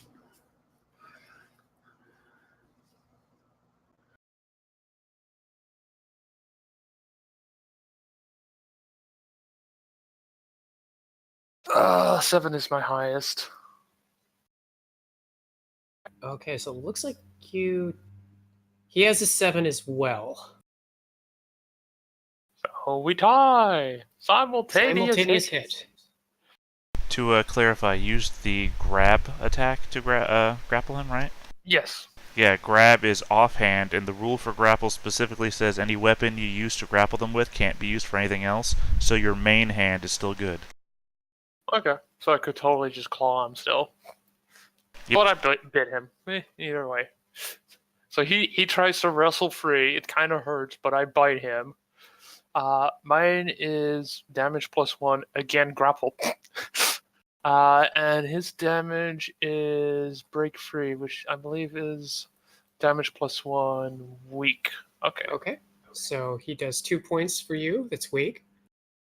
[SPEAKER 2] Seven is my highest.
[SPEAKER 1] Okay, so it looks like you. He has a 7 as well.
[SPEAKER 2] So we tie. Simultaneous
[SPEAKER 1] hit.
[SPEAKER 5] To clarify, use the grab attack to grapple him, right?
[SPEAKER 2] Yes.
[SPEAKER 5] Yeah, grab is offhand, and the rule for grapple specifically says any weapon you use to grapple them with can't be used for anything else, so your main hand is still good.
[SPEAKER 2] Okay. So I could totally just claw him still.
[SPEAKER 5] Yep.
[SPEAKER 2] But I bit him. Either way. So he tries to wrestle free. It kind of hurts, but I bite him. Mine is damage +1. Again, grapple. And his damage is break free, which I believe is damage +1 weak. Okay.
[SPEAKER 1] Okay, so he does 2 points for you. That's weak.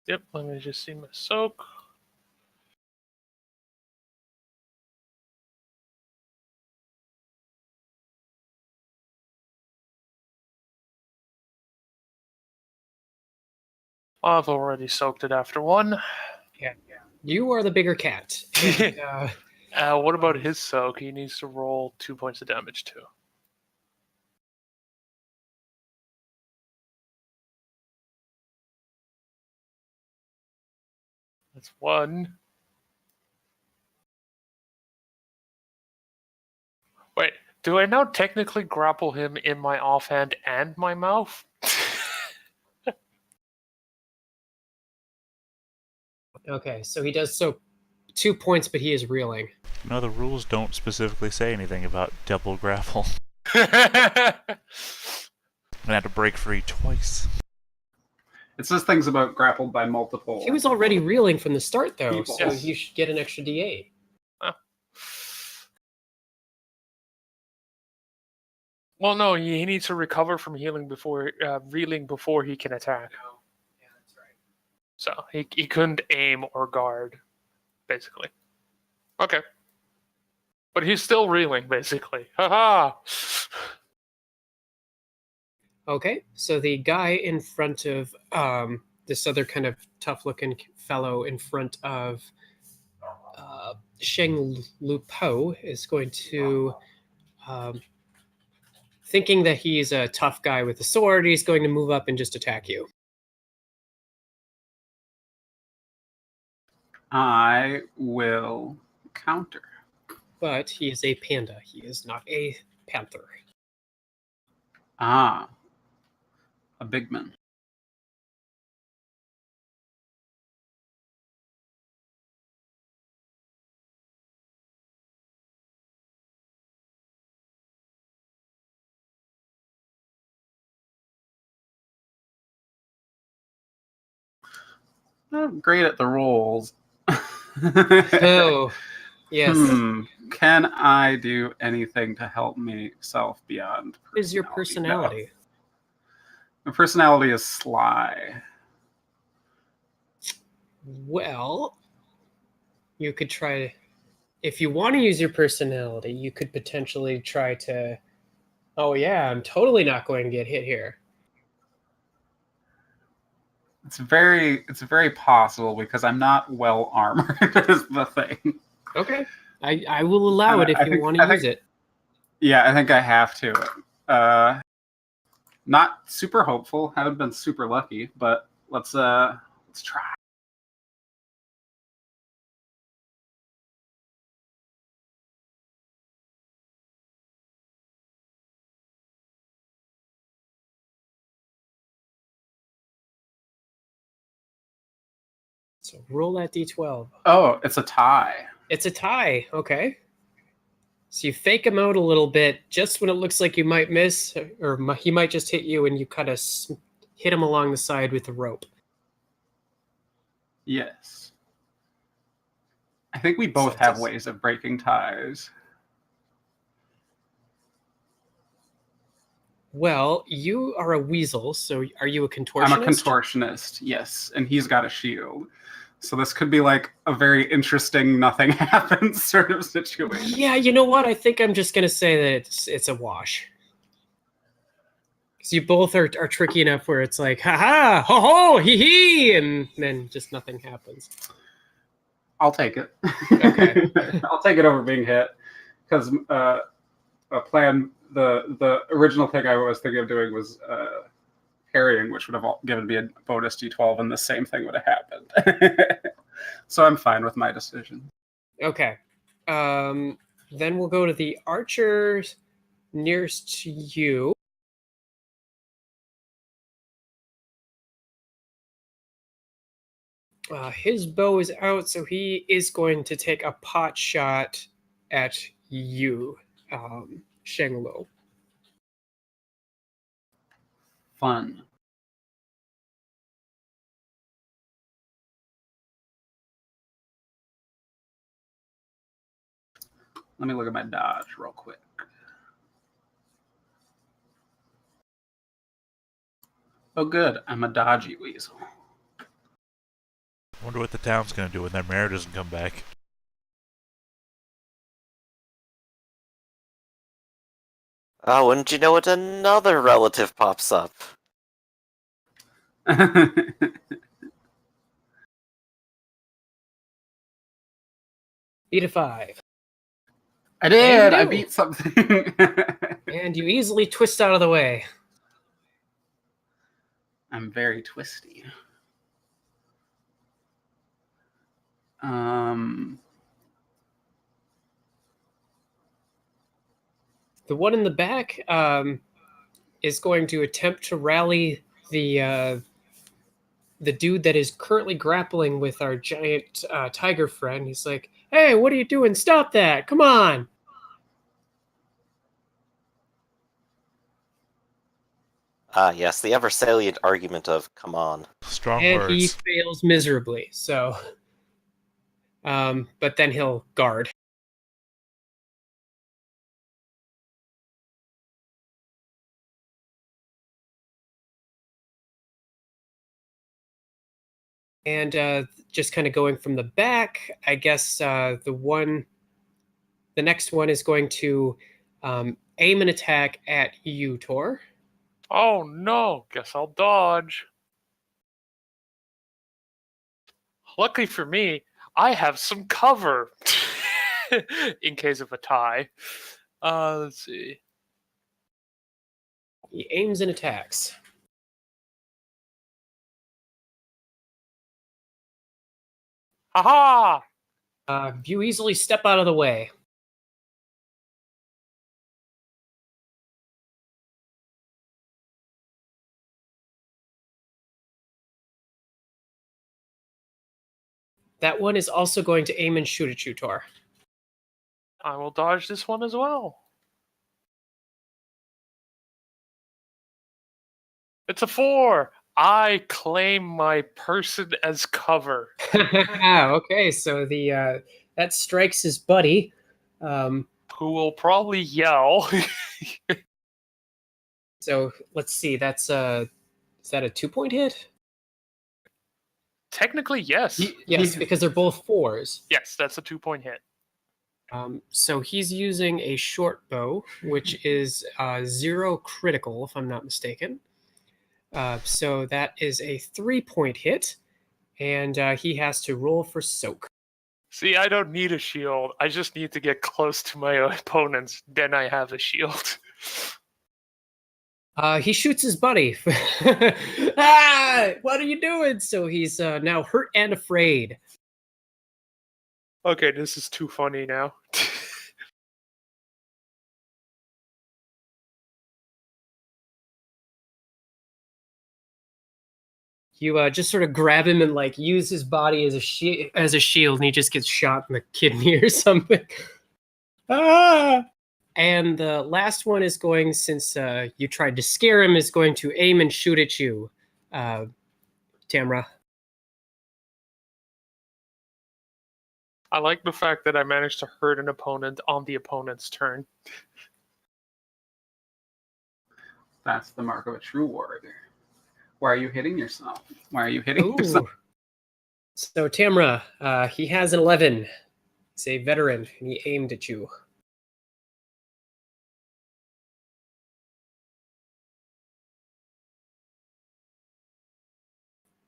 [SPEAKER 2] Yep, let me just see my soak. I've already soaked it after one.
[SPEAKER 1] Yeah. You are the bigger cat. And,
[SPEAKER 2] What about his soak? He needs to roll 2 points of damage too. That's 1. Wait, do I now technically grapple him in my offhand and my mouth?
[SPEAKER 1] okay, so he does so 2 points, but he is reeling.
[SPEAKER 5] No, the rules don't specifically say anything about double grapple.
[SPEAKER 2] Okay.
[SPEAKER 5] I had to break free twice.
[SPEAKER 4] It says things about grappled by multiple.
[SPEAKER 1] He was already reeling from the start, though,
[SPEAKER 4] People.
[SPEAKER 1] so
[SPEAKER 4] Yes.
[SPEAKER 1] you should get an extra D8.
[SPEAKER 2] Well, no, he needs to recover from reeling before he can attack.
[SPEAKER 1] Oh, yeah, that's right.
[SPEAKER 2] So he couldn't aim or guard, basically. Okay. But he's still reeling, basically. Haha!
[SPEAKER 1] Okay, so the guy in front of this other kind of tough-looking fellow in front of Sheng Lupo is going to, thinking that he's a tough guy with a sword, he's going to move up and just attack you.
[SPEAKER 4] I will counter.
[SPEAKER 1] But he is a panda. He is not a panther.
[SPEAKER 4] Ah, a big man. not great at the rolls.
[SPEAKER 1] Oh, yes.
[SPEAKER 4] Can I do anything to help myself beyond
[SPEAKER 1] What is your
[SPEAKER 4] personality?
[SPEAKER 1] personality?
[SPEAKER 4] No. My personality is sly.
[SPEAKER 1] Well, you could try. If you want to use your personality, you could potentially try to. Oh yeah, I'm totally not going to get hit here.
[SPEAKER 4] It's very possible because I'm not well armored is the thing.
[SPEAKER 1] Okay, I will allow it if you want to use it.
[SPEAKER 4] Yeah, I think I have to. Not super hopeful. Haven't been super lucky, but let's try.
[SPEAKER 1] So roll that d12.
[SPEAKER 4] Oh, it's a tie.
[SPEAKER 1] It's a tie. Okay. So you fake him out a little bit just when it looks like you might miss, or he might just hit you, and you kind of hit him along the side with the rope.
[SPEAKER 4] Yes. I think we both have ways of breaking ties.
[SPEAKER 1] Well, you are a weasel, so are you a contortionist?
[SPEAKER 4] I'm a contortionist, yes, and he's got a shield. So this could be like a very interesting nothing happens sort of situation.
[SPEAKER 1] Yeah, you know what? I think I'm just gonna say that it's a wash. Because you both are tricky enough where it's like, ha ho ho, hee hee, and then just nothing happens.
[SPEAKER 4] I'll take it.
[SPEAKER 1] Okay.
[SPEAKER 4] I'll take it over being hit. Because the original thing I was thinking of doing was parrying, which would have given me a bonus d12, and the same thing would have happened. So I'm fine with my decision.
[SPEAKER 1] Okay. Then we'll go to the archer nearest to you. His bow is out, so he is going to take a pot shot at you, Shanglo.
[SPEAKER 4] Fun. Let me look at my dodge real quick. Oh, good. I'm a dodgy weasel.
[SPEAKER 5] Wonder what the town's gonna do when their mayor doesn't come back.
[SPEAKER 3] Oh, wouldn't you know it, another relative pops up.
[SPEAKER 1] Beat a 5.
[SPEAKER 4] I did! I
[SPEAKER 1] no.
[SPEAKER 4] beat something!
[SPEAKER 1] And you easily twist out of the way.
[SPEAKER 4] I'm very twisty.
[SPEAKER 1] The one in the back is going to attempt to rally the dude that is currently grappling with our giant tiger friend. He's like, "Hey, what are you doing? Stop that! Come on!"
[SPEAKER 3] Ah, yes, the ever salient argument of "come on."
[SPEAKER 5] Strong
[SPEAKER 1] And
[SPEAKER 5] words.
[SPEAKER 1] he fails miserably. So, but then he'll guard. And just kind of going from the back, I guess the next one is going to aim an attack at you, Tor.
[SPEAKER 2] Oh no, guess I'll dodge. Luckily for me, I have some cover in case of a tie. Let's see.
[SPEAKER 1] He aims and attacks.
[SPEAKER 2] Haha!
[SPEAKER 1] You easily step out of the way. That one is also going to aim and shoot at you, Tor.
[SPEAKER 2] I will dodge this one as well. It's a 4. I claim my person as cover.
[SPEAKER 1] Okay, so the that strikes his buddy.
[SPEAKER 2] Who will probably yell.
[SPEAKER 1] So let's see. That's is that a 2-point hit?
[SPEAKER 2] Technically, yes.
[SPEAKER 1] Yes, because they're both 4s.
[SPEAKER 2] Yes, that's a 2-point hit.
[SPEAKER 1] So he's using a short bow, which is 0 critical, if I'm not mistaken. So that is a 3-point hit, and he has to roll for soak.
[SPEAKER 2] See, I don't need a shield. I just need to get close to my opponents. Then I have a shield.
[SPEAKER 1] He shoots his buddy. Ah, what are you doing? So he's now hurt and afraid.
[SPEAKER 2] Okay, this is too funny now.
[SPEAKER 1] You just sort of grab him and like use his body as a shield, and he just gets shot in the kidney or something. Ah! And the last one is going, since you tried to scare him, is going to aim and shoot at you, Tamra.
[SPEAKER 2] I like the fact that I managed to hurt an opponent on the opponent's turn.
[SPEAKER 4] That's the mark of a true warrior. Why are you hitting yourself? Why are you hitting yourself?
[SPEAKER 1] So Tamra, he has an 11. He's a veteran, and he aimed at you.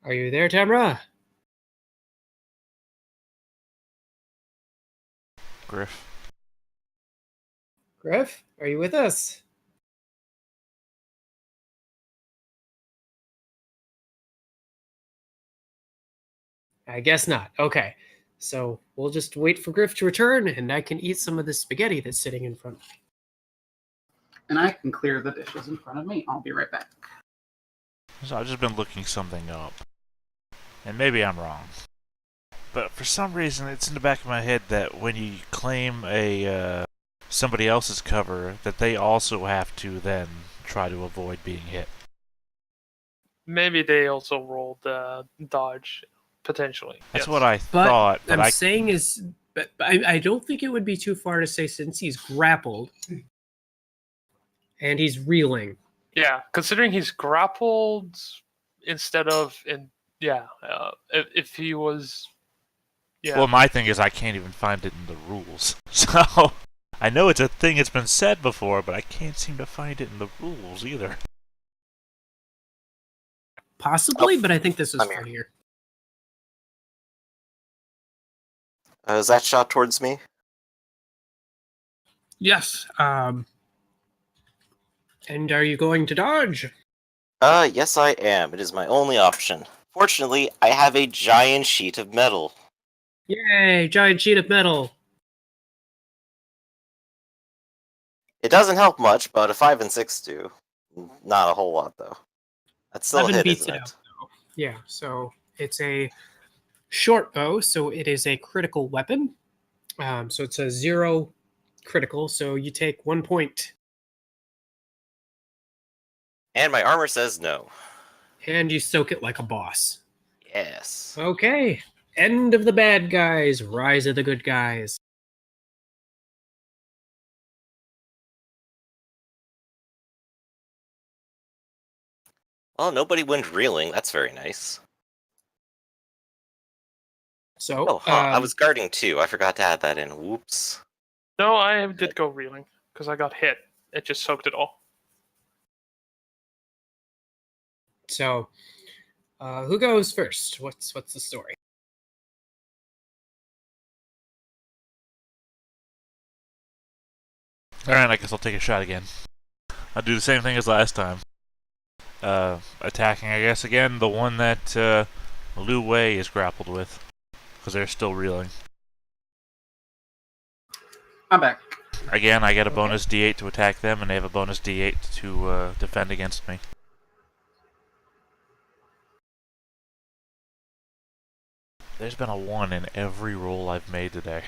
[SPEAKER 1] Are you there, Tamra?
[SPEAKER 5] Griff.
[SPEAKER 1] Griff, are you with us? I guess not. Okay. So we'll just wait for Griff to return, and I can eat some of the spaghetti that's sitting in front of me.
[SPEAKER 4] And I can clear the dishes in front of me. I'll be right back.
[SPEAKER 5] So I've just been looking something up. And maybe I'm wrong. But for some reason, it's in the back of my head that when you claim a somebody else's cover, that they also have to then try to avoid being hit.
[SPEAKER 2] Maybe they also rolled dodge, potentially.
[SPEAKER 5] That's
[SPEAKER 2] yes.
[SPEAKER 5] what I thought. But
[SPEAKER 1] I'm saying is, but I don't think it would be too far to say, since he's grappled and he's reeling.
[SPEAKER 2] Yeah, considering he's grappled instead of if he was. Yeah.
[SPEAKER 5] Well, my thing is I can't even find it in the rules. So I know it's a thing that's been said before, but I can't seem to find it in the rules either.
[SPEAKER 1] Possibly, but I think this is
[SPEAKER 3] I'm here.
[SPEAKER 1] funnier.
[SPEAKER 3] Is that shot towards me?
[SPEAKER 1] Yes. And are you going to dodge?
[SPEAKER 3] Yes I am. It is my only option. Fortunately, I have a giant sheet of metal.
[SPEAKER 1] Yay! Giant sheet of metal.
[SPEAKER 3] It doesn't help much, but a 5 and 6 do. Not a whole lot, though. That's still a
[SPEAKER 1] 11
[SPEAKER 3] hit,
[SPEAKER 1] beats
[SPEAKER 3] isn't
[SPEAKER 1] it
[SPEAKER 3] it?
[SPEAKER 1] out, though. Yeah, so it's a short bow, so it is a critical weapon. So it's a 0 critical, so you take 1 point.
[SPEAKER 3] And my armor says no.
[SPEAKER 1] And you soak it like a boss.
[SPEAKER 3] Yes.
[SPEAKER 1] Okay. End of the bad guys, rise of the good guys.
[SPEAKER 3] Well, nobody went reeling. That's very nice.
[SPEAKER 1] So,
[SPEAKER 3] Oh, I was guarding too. I forgot to add that in. Whoops.
[SPEAKER 2] No, I did go reeling because I got hit. It just soaked it all.
[SPEAKER 1] So, who goes first? What's the story?
[SPEAKER 5] Alright, I guess I'll take a shot again. I'll do the same thing as last time. Attacking, I guess, again, the one that Lu Wei is grappled with. Because they're still reeling.
[SPEAKER 4] I'm back.
[SPEAKER 5] Again, I get a bonus D8 to attack them, and they have a bonus D8 to defend against me. There's been a 1 in every roll I've made today.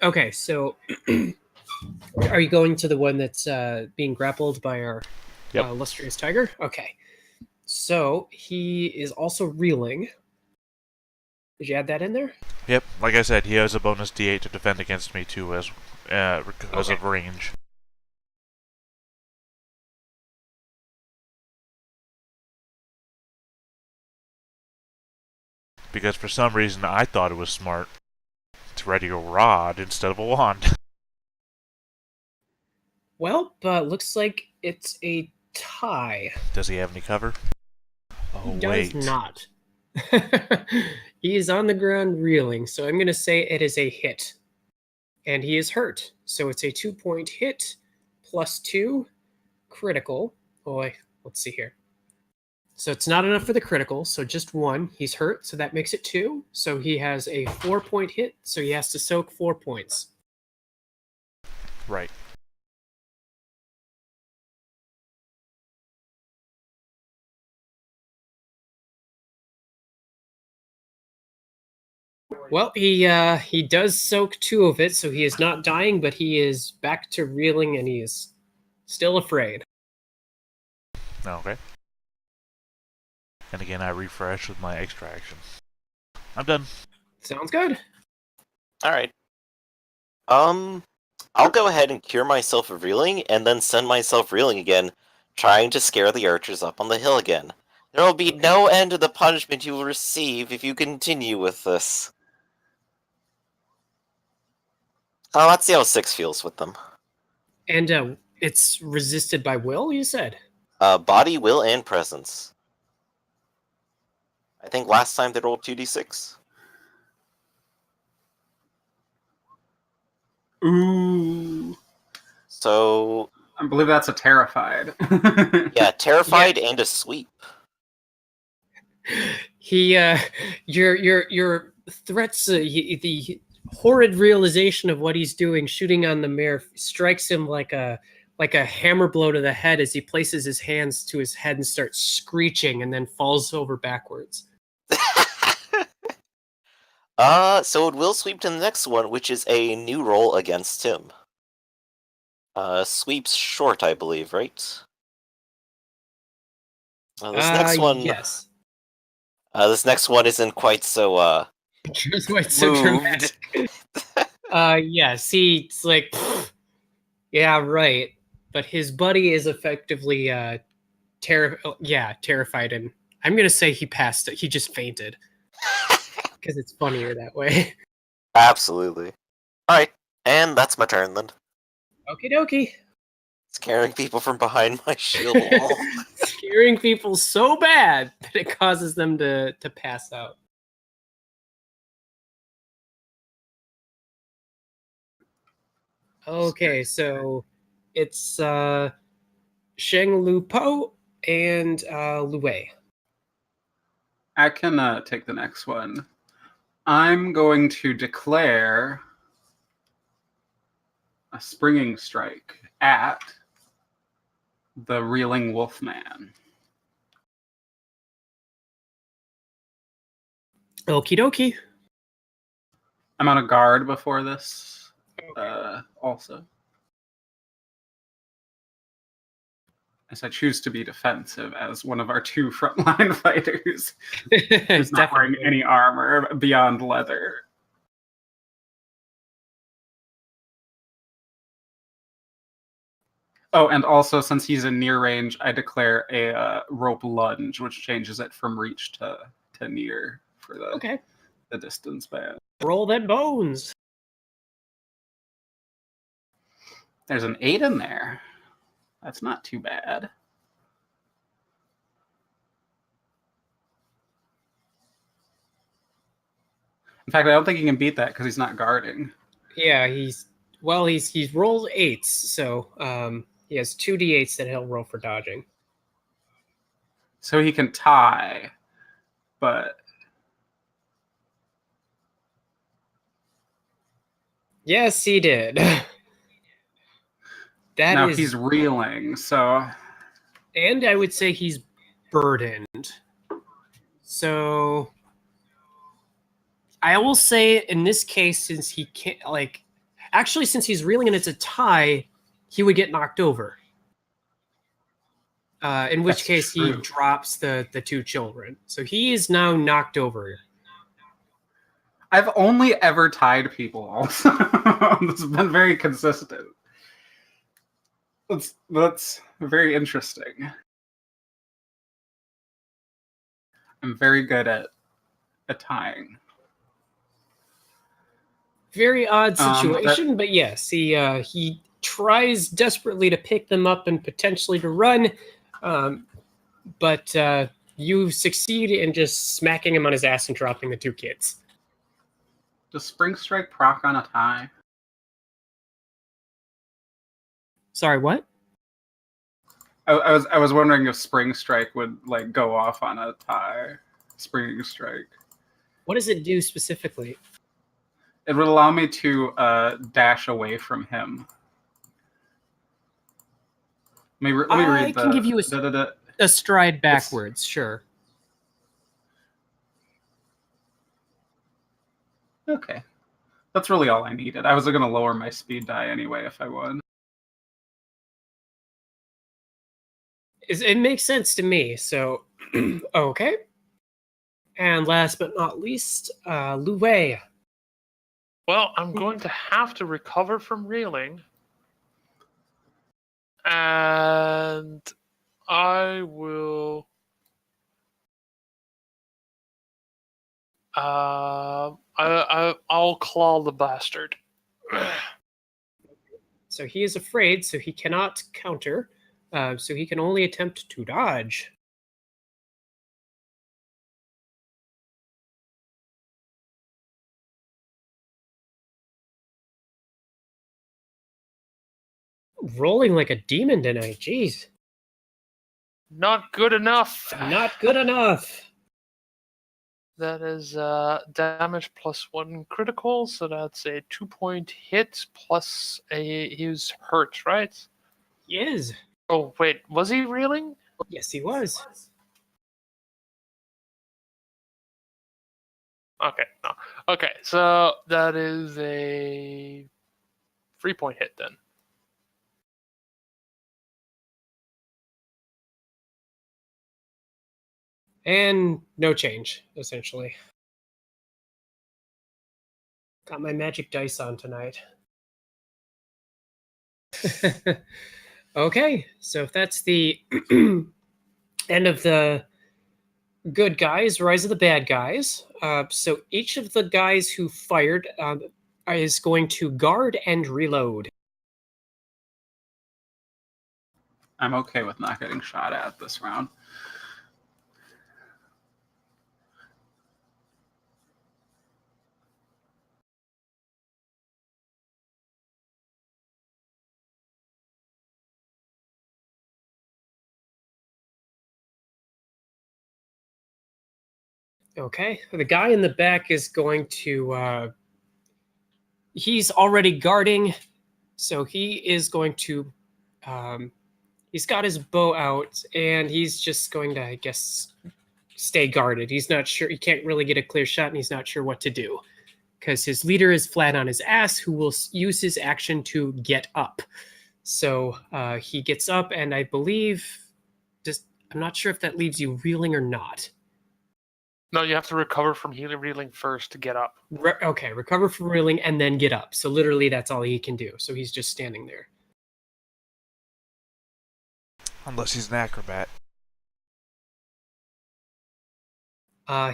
[SPEAKER 1] Okay, so Are you going to the one that's being grappled by our
[SPEAKER 5] Yep.
[SPEAKER 1] illustrious tiger? Okay. So he is also reeling. Did you add that in there?
[SPEAKER 5] Yep, like I said, he has a bonus D8 to defend against me too, as because of range. Because for some reason I thought it was smart to ready a rod instead of a wand.
[SPEAKER 1] Well, looks like it's a tie.
[SPEAKER 5] Does he have any cover? Oh,
[SPEAKER 1] He does
[SPEAKER 5] wait.
[SPEAKER 1] not. He is on the ground reeling, so I'm going to say it is a hit. And he is hurt. So it's a 2-point hit plus 2 critical. Boy, let's see here. So it's not enough for the critical, so just 1. He's hurt, so that makes it 2. So he has a 4-point hit, so he has to soak 4 points.
[SPEAKER 5] Right.
[SPEAKER 1] Well, he does soak 2 of it, so he is not dying, but he is back to reeling, and he is still afraid.
[SPEAKER 5] Okay. And again, I refresh with my extra action. I'm done.
[SPEAKER 1] Sounds good.
[SPEAKER 3] All right. I'll go ahead and cure myself of reeling, and then send myself reeling again, trying to scare the archers up on the hill again. There will be no end to the punishment you will receive if you continue with this. Let's see how 6 feels with them.
[SPEAKER 1] And it's resisted by will, you said?
[SPEAKER 3] Body, will, and presence. I think last time they rolled 2d6.
[SPEAKER 4] Ooh.
[SPEAKER 3] So
[SPEAKER 4] I believe that's a terrified.
[SPEAKER 3] yeah, terrified and a sweep.
[SPEAKER 1] He, your threats, the horrid realization of what he's doing, shooting on the mare, strikes him like a hammer blow to the head as he places his hands to his head and starts screeching, and then falls over backwards.
[SPEAKER 3] So it will sweep to the next one, which is a new roll against him. Sweeps short, I believe, right? This next one,
[SPEAKER 1] yes.
[SPEAKER 3] This next one isn't quite so
[SPEAKER 1] Just why it's so
[SPEAKER 3] moved.
[SPEAKER 1] dramatic. Yes, he's like, yeah, right. But his buddy is effectively terrified, and I'm gonna say he passed. He just fainted because it's funnier that way.
[SPEAKER 3] Absolutely. All right, and that's my turn then.
[SPEAKER 1] Okie dokie.
[SPEAKER 3] Scaring people from behind my shield wall.
[SPEAKER 1] Scaring people so bad that it causes them to pass out. Okay, so it's Sheng Lu Po and Lue.
[SPEAKER 4] I can take the next one. I'm going to declare a springing strike at the reeling wolfman.
[SPEAKER 1] Okie dokie.
[SPEAKER 4] I'm on a guard before this, also. As I choose to be defensive as one of our 2 frontline fighters who's not wearing any armor beyond leather. Oh, and also, since he's in near range, I declare a rope lunge, which changes it from reach to near for the distance band.
[SPEAKER 1] Roll that bones.
[SPEAKER 4] There's an 8 in there. That's not too bad. In fact, I don't think he can beat that because he's not guarding.
[SPEAKER 1] Yeah, he's rolled 8s, so he has 2d8s that he'll roll for dodging.
[SPEAKER 4] So he can tie, but
[SPEAKER 1] yes, he did.
[SPEAKER 4] Now he's reeling, so...
[SPEAKER 1] And I would say he's burdened. So I will say in this case, since he can't, Actually, since he's reeling and it's a tie, he would get knocked over. In which
[SPEAKER 4] That's
[SPEAKER 1] case he
[SPEAKER 4] true.
[SPEAKER 1] drops the two children. So he is now knocked over.
[SPEAKER 4] I've only ever tied people also. This has been very consistent. That's very interesting. I'm very good at tying.
[SPEAKER 1] Very odd
[SPEAKER 4] That-
[SPEAKER 1] situation, but yes, he tries desperately to pick them up and potentially to run, but you succeed in just smacking him on his ass and dropping the two kids.
[SPEAKER 4] Does Spring Strike proc on a tie?
[SPEAKER 1] Sorry, what?
[SPEAKER 4] I was wondering if Spring Strike would like go off on a tie. Spring Strike.
[SPEAKER 1] What does it do specifically?
[SPEAKER 4] It would allow me to dash away from him. Let me
[SPEAKER 1] I
[SPEAKER 4] read
[SPEAKER 1] can give you a stride backwards, sure.
[SPEAKER 4] Okay. That's really all I needed. I was going to lower my speed die anyway if I would.
[SPEAKER 1] It makes sense to me, so okay. And last but not least, Lu Wei.
[SPEAKER 2] Well, I'm going to have to recover from reeling. And I will... I'll claw the bastard.
[SPEAKER 1] So he is afraid, so he cannot counter. So he can only attempt to dodge. Rolling like a demon tonight, jeez.
[SPEAKER 2] Not good enough.
[SPEAKER 1] Not good enough.
[SPEAKER 2] That is damage plus 1 critical, so that's a 2-point hit plus he's hurt, right?
[SPEAKER 1] He is.
[SPEAKER 2] Oh, wait, was he reeling?
[SPEAKER 1] Yes, he was.
[SPEAKER 2] Okay, no. Okay, so that is a 3-point hit then.
[SPEAKER 1] And no change, essentially. Got my magic dice on tonight. Okay, so if that's the end of the good guys, rise of the bad guys. So each of the guys who fired is going to guard and reload.
[SPEAKER 4] I'm okay with not getting shot at this round.
[SPEAKER 1] Okay, the guy in the back is going to. He's already guarding, so he is going to. He's got his bow out, and he's just going to, I guess, stay guarded. He's not sure. He can't really get a clear shot, and he's not sure what to do because his leader is flat on his ass, who will use his action to get up. So he gets up, and I believe, I'm not sure if that leaves you reeling or not.
[SPEAKER 2] No, you have to recover from reeling first to get up.
[SPEAKER 1] Okay, recover from reeling and then get up. So literally that's all he can do. So he's just standing there.
[SPEAKER 5] Unless he's an acrobat.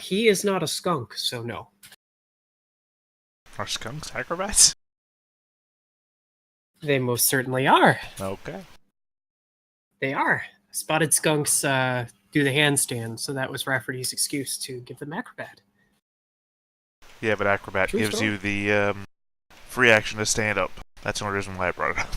[SPEAKER 1] He is not a skunk, so no.
[SPEAKER 5] Are skunks acrobats?
[SPEAKER 1] They most certainly are.
[SPEAKER 5] Okay.
[SPEAKER 1] They are. Spotted skunks do the handstand, so that was Rafferty's excuse to give them acrobat.
[SPEAKER 5] Yeah, but acrobat
[SPEAKER 1] True
[SPEAKER 5] gives
[SPEAKER 1] story.
[SPEAKER 5] you the free action to stand up. That's the only reason why I brought it up.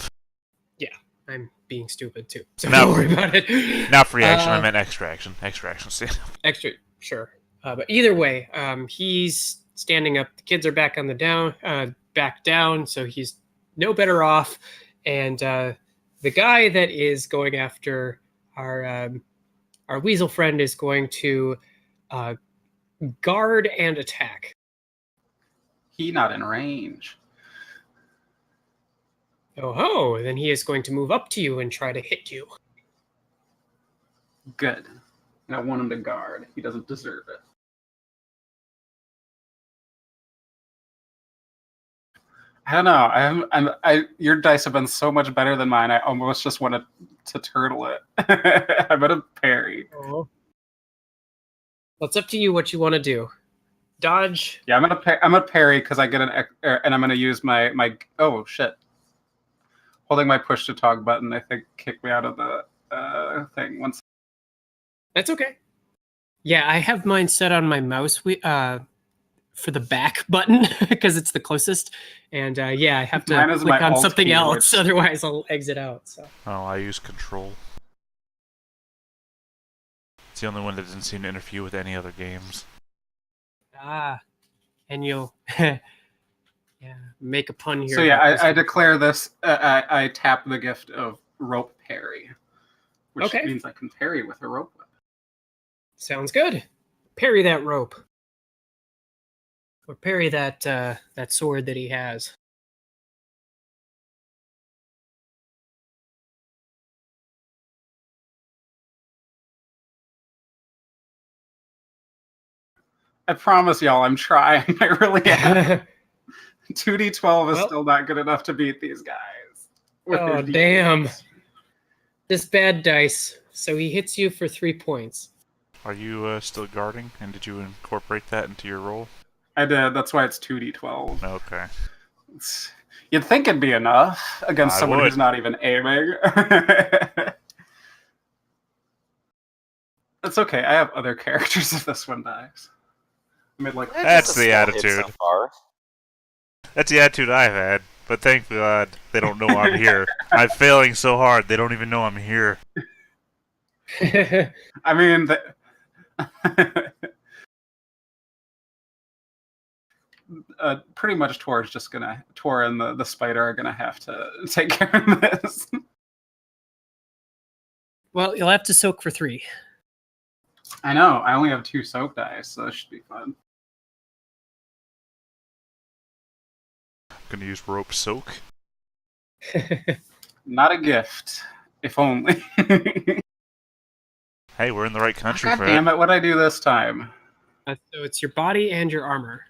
[SPEAKER 1] Yeah, I'm being stupid too, so
[SPEAKER 5] No.
[SPEAKER 1] don't worry about it.
[SPEAKER 5] Not free action, I meant extra action. Extra action stand up.
[SPEAKER 1] Extra, sure. But either way, he's standing up. The kids are back on the back down, so he's no better off. And the guy that is going after our weasel friend is going to guard and attack.
[SPEAKER 4] He not in range.
[SPEAKER 1] Oh ho! Then he is going to move up to you and try to hit you.
[SPEAKER 4] Good. I want him to guard. He doesn't deserve it. I don't know. Your dice have been so much better than mine. I almost just wanted to turtle it. I'm gonna parry.
[SPEAKER 1] Oh. Well, it's up to you what you want to do. Dodge.
[SPEAKER 4] Yeah, I'm gonna parry because I get and I'm gonna use my oh shit. Holding my push to talk button, I think, kicked me out of the thing. Once.
[SPEAKER 1] That's okay. Yeah, I have mine set on my mouse for the back button because it's the closest. And yeah, I have to
[SPEAKER 4] Mine is
[SPEAKER 1] click
[SPEAKER 4] my
[SPEAKER 1] on
[SPEAKER 4] Alt
[SPEAKER 1] something
[SPEAKER 4] key,
[SPEAKER 1] else,
[SPEAKER 4] which-
[SPEAKER 1] otherwise I'll exit out. So.
[SPEAKER 5] Oh, I use control. It's the only one that doesn't seem to interfere with any other games.
[SPEAKER 1] Ah, and you'll yeah make a pun here.
[SPEAKER 4] So yeah, I declare this. I tap the gift of rope parry, which
[SPEAKER 1] Okay.
[SPEAKER 4] means I can parry with a rope weapon.
[SPEAKER 1] Sounds good. Parry that rope. Or parry that that sword that he has.
[SPEAKER 4] I promise y'all, I'm trying. I really am. 2d12 is
[SPEAKER 1] Well-
[SPEAKER 4] still not good enough to beat these guys. with their
[SPEAKER 1] Oh,
[SPEAKER 4] D8s.
[SPEAKER 1] damn. This bad dice. So he hits you for 3 points.
[SPEAKER 5] Are you still guarding? And did you incorporate that into your roll?
[SPEAKER 4] I did. That's why it's 2d12.
[SPEAKER 5] Okay.
[SPEAKER 4] You'd think it'd be enough against
[SPEAKER 5] I
[SPEAKER 4] someone
[SPEAKER 5] would.
[SPEAKER 4] who's not even aiming. It's okay. I have other characters if this one dies. I made like
[SPEAKER 5] That's
[SPEAKER 3] Just a
[SPEAKER 5] the
[SPEAKER 3] small hit
[SPEAKER 5] attitude.
[SPEAKER 3] So far.
[SPEAKER 5] That's the attitude I've had. But thank God they don't know I'm here. I'm failing so hard they don't even know I'm here.
[SPEAKER 4] I mean, pretty much Tor and the spider are gonna have to take care of this.
[SPEAKER 1] Well, you'll have to soak for 3.
[SPEAKER 4] I know. I only have 2 soak dice, so this should be fun.
[SPEAKER 5] I'm gonna use rope soak.
[SPEAKER 4] Not a gift, if only.
[SPEAKER 5] Hey, we're in the right country
[SPEAKER 4] God
[SPEAKER 5] for
[SPEAKER 4] damn
[SPEAKER 5] it.
[SPEAKER 4] it! What'd I do this time?
[SPEAKER 1] So it's your body and your armor.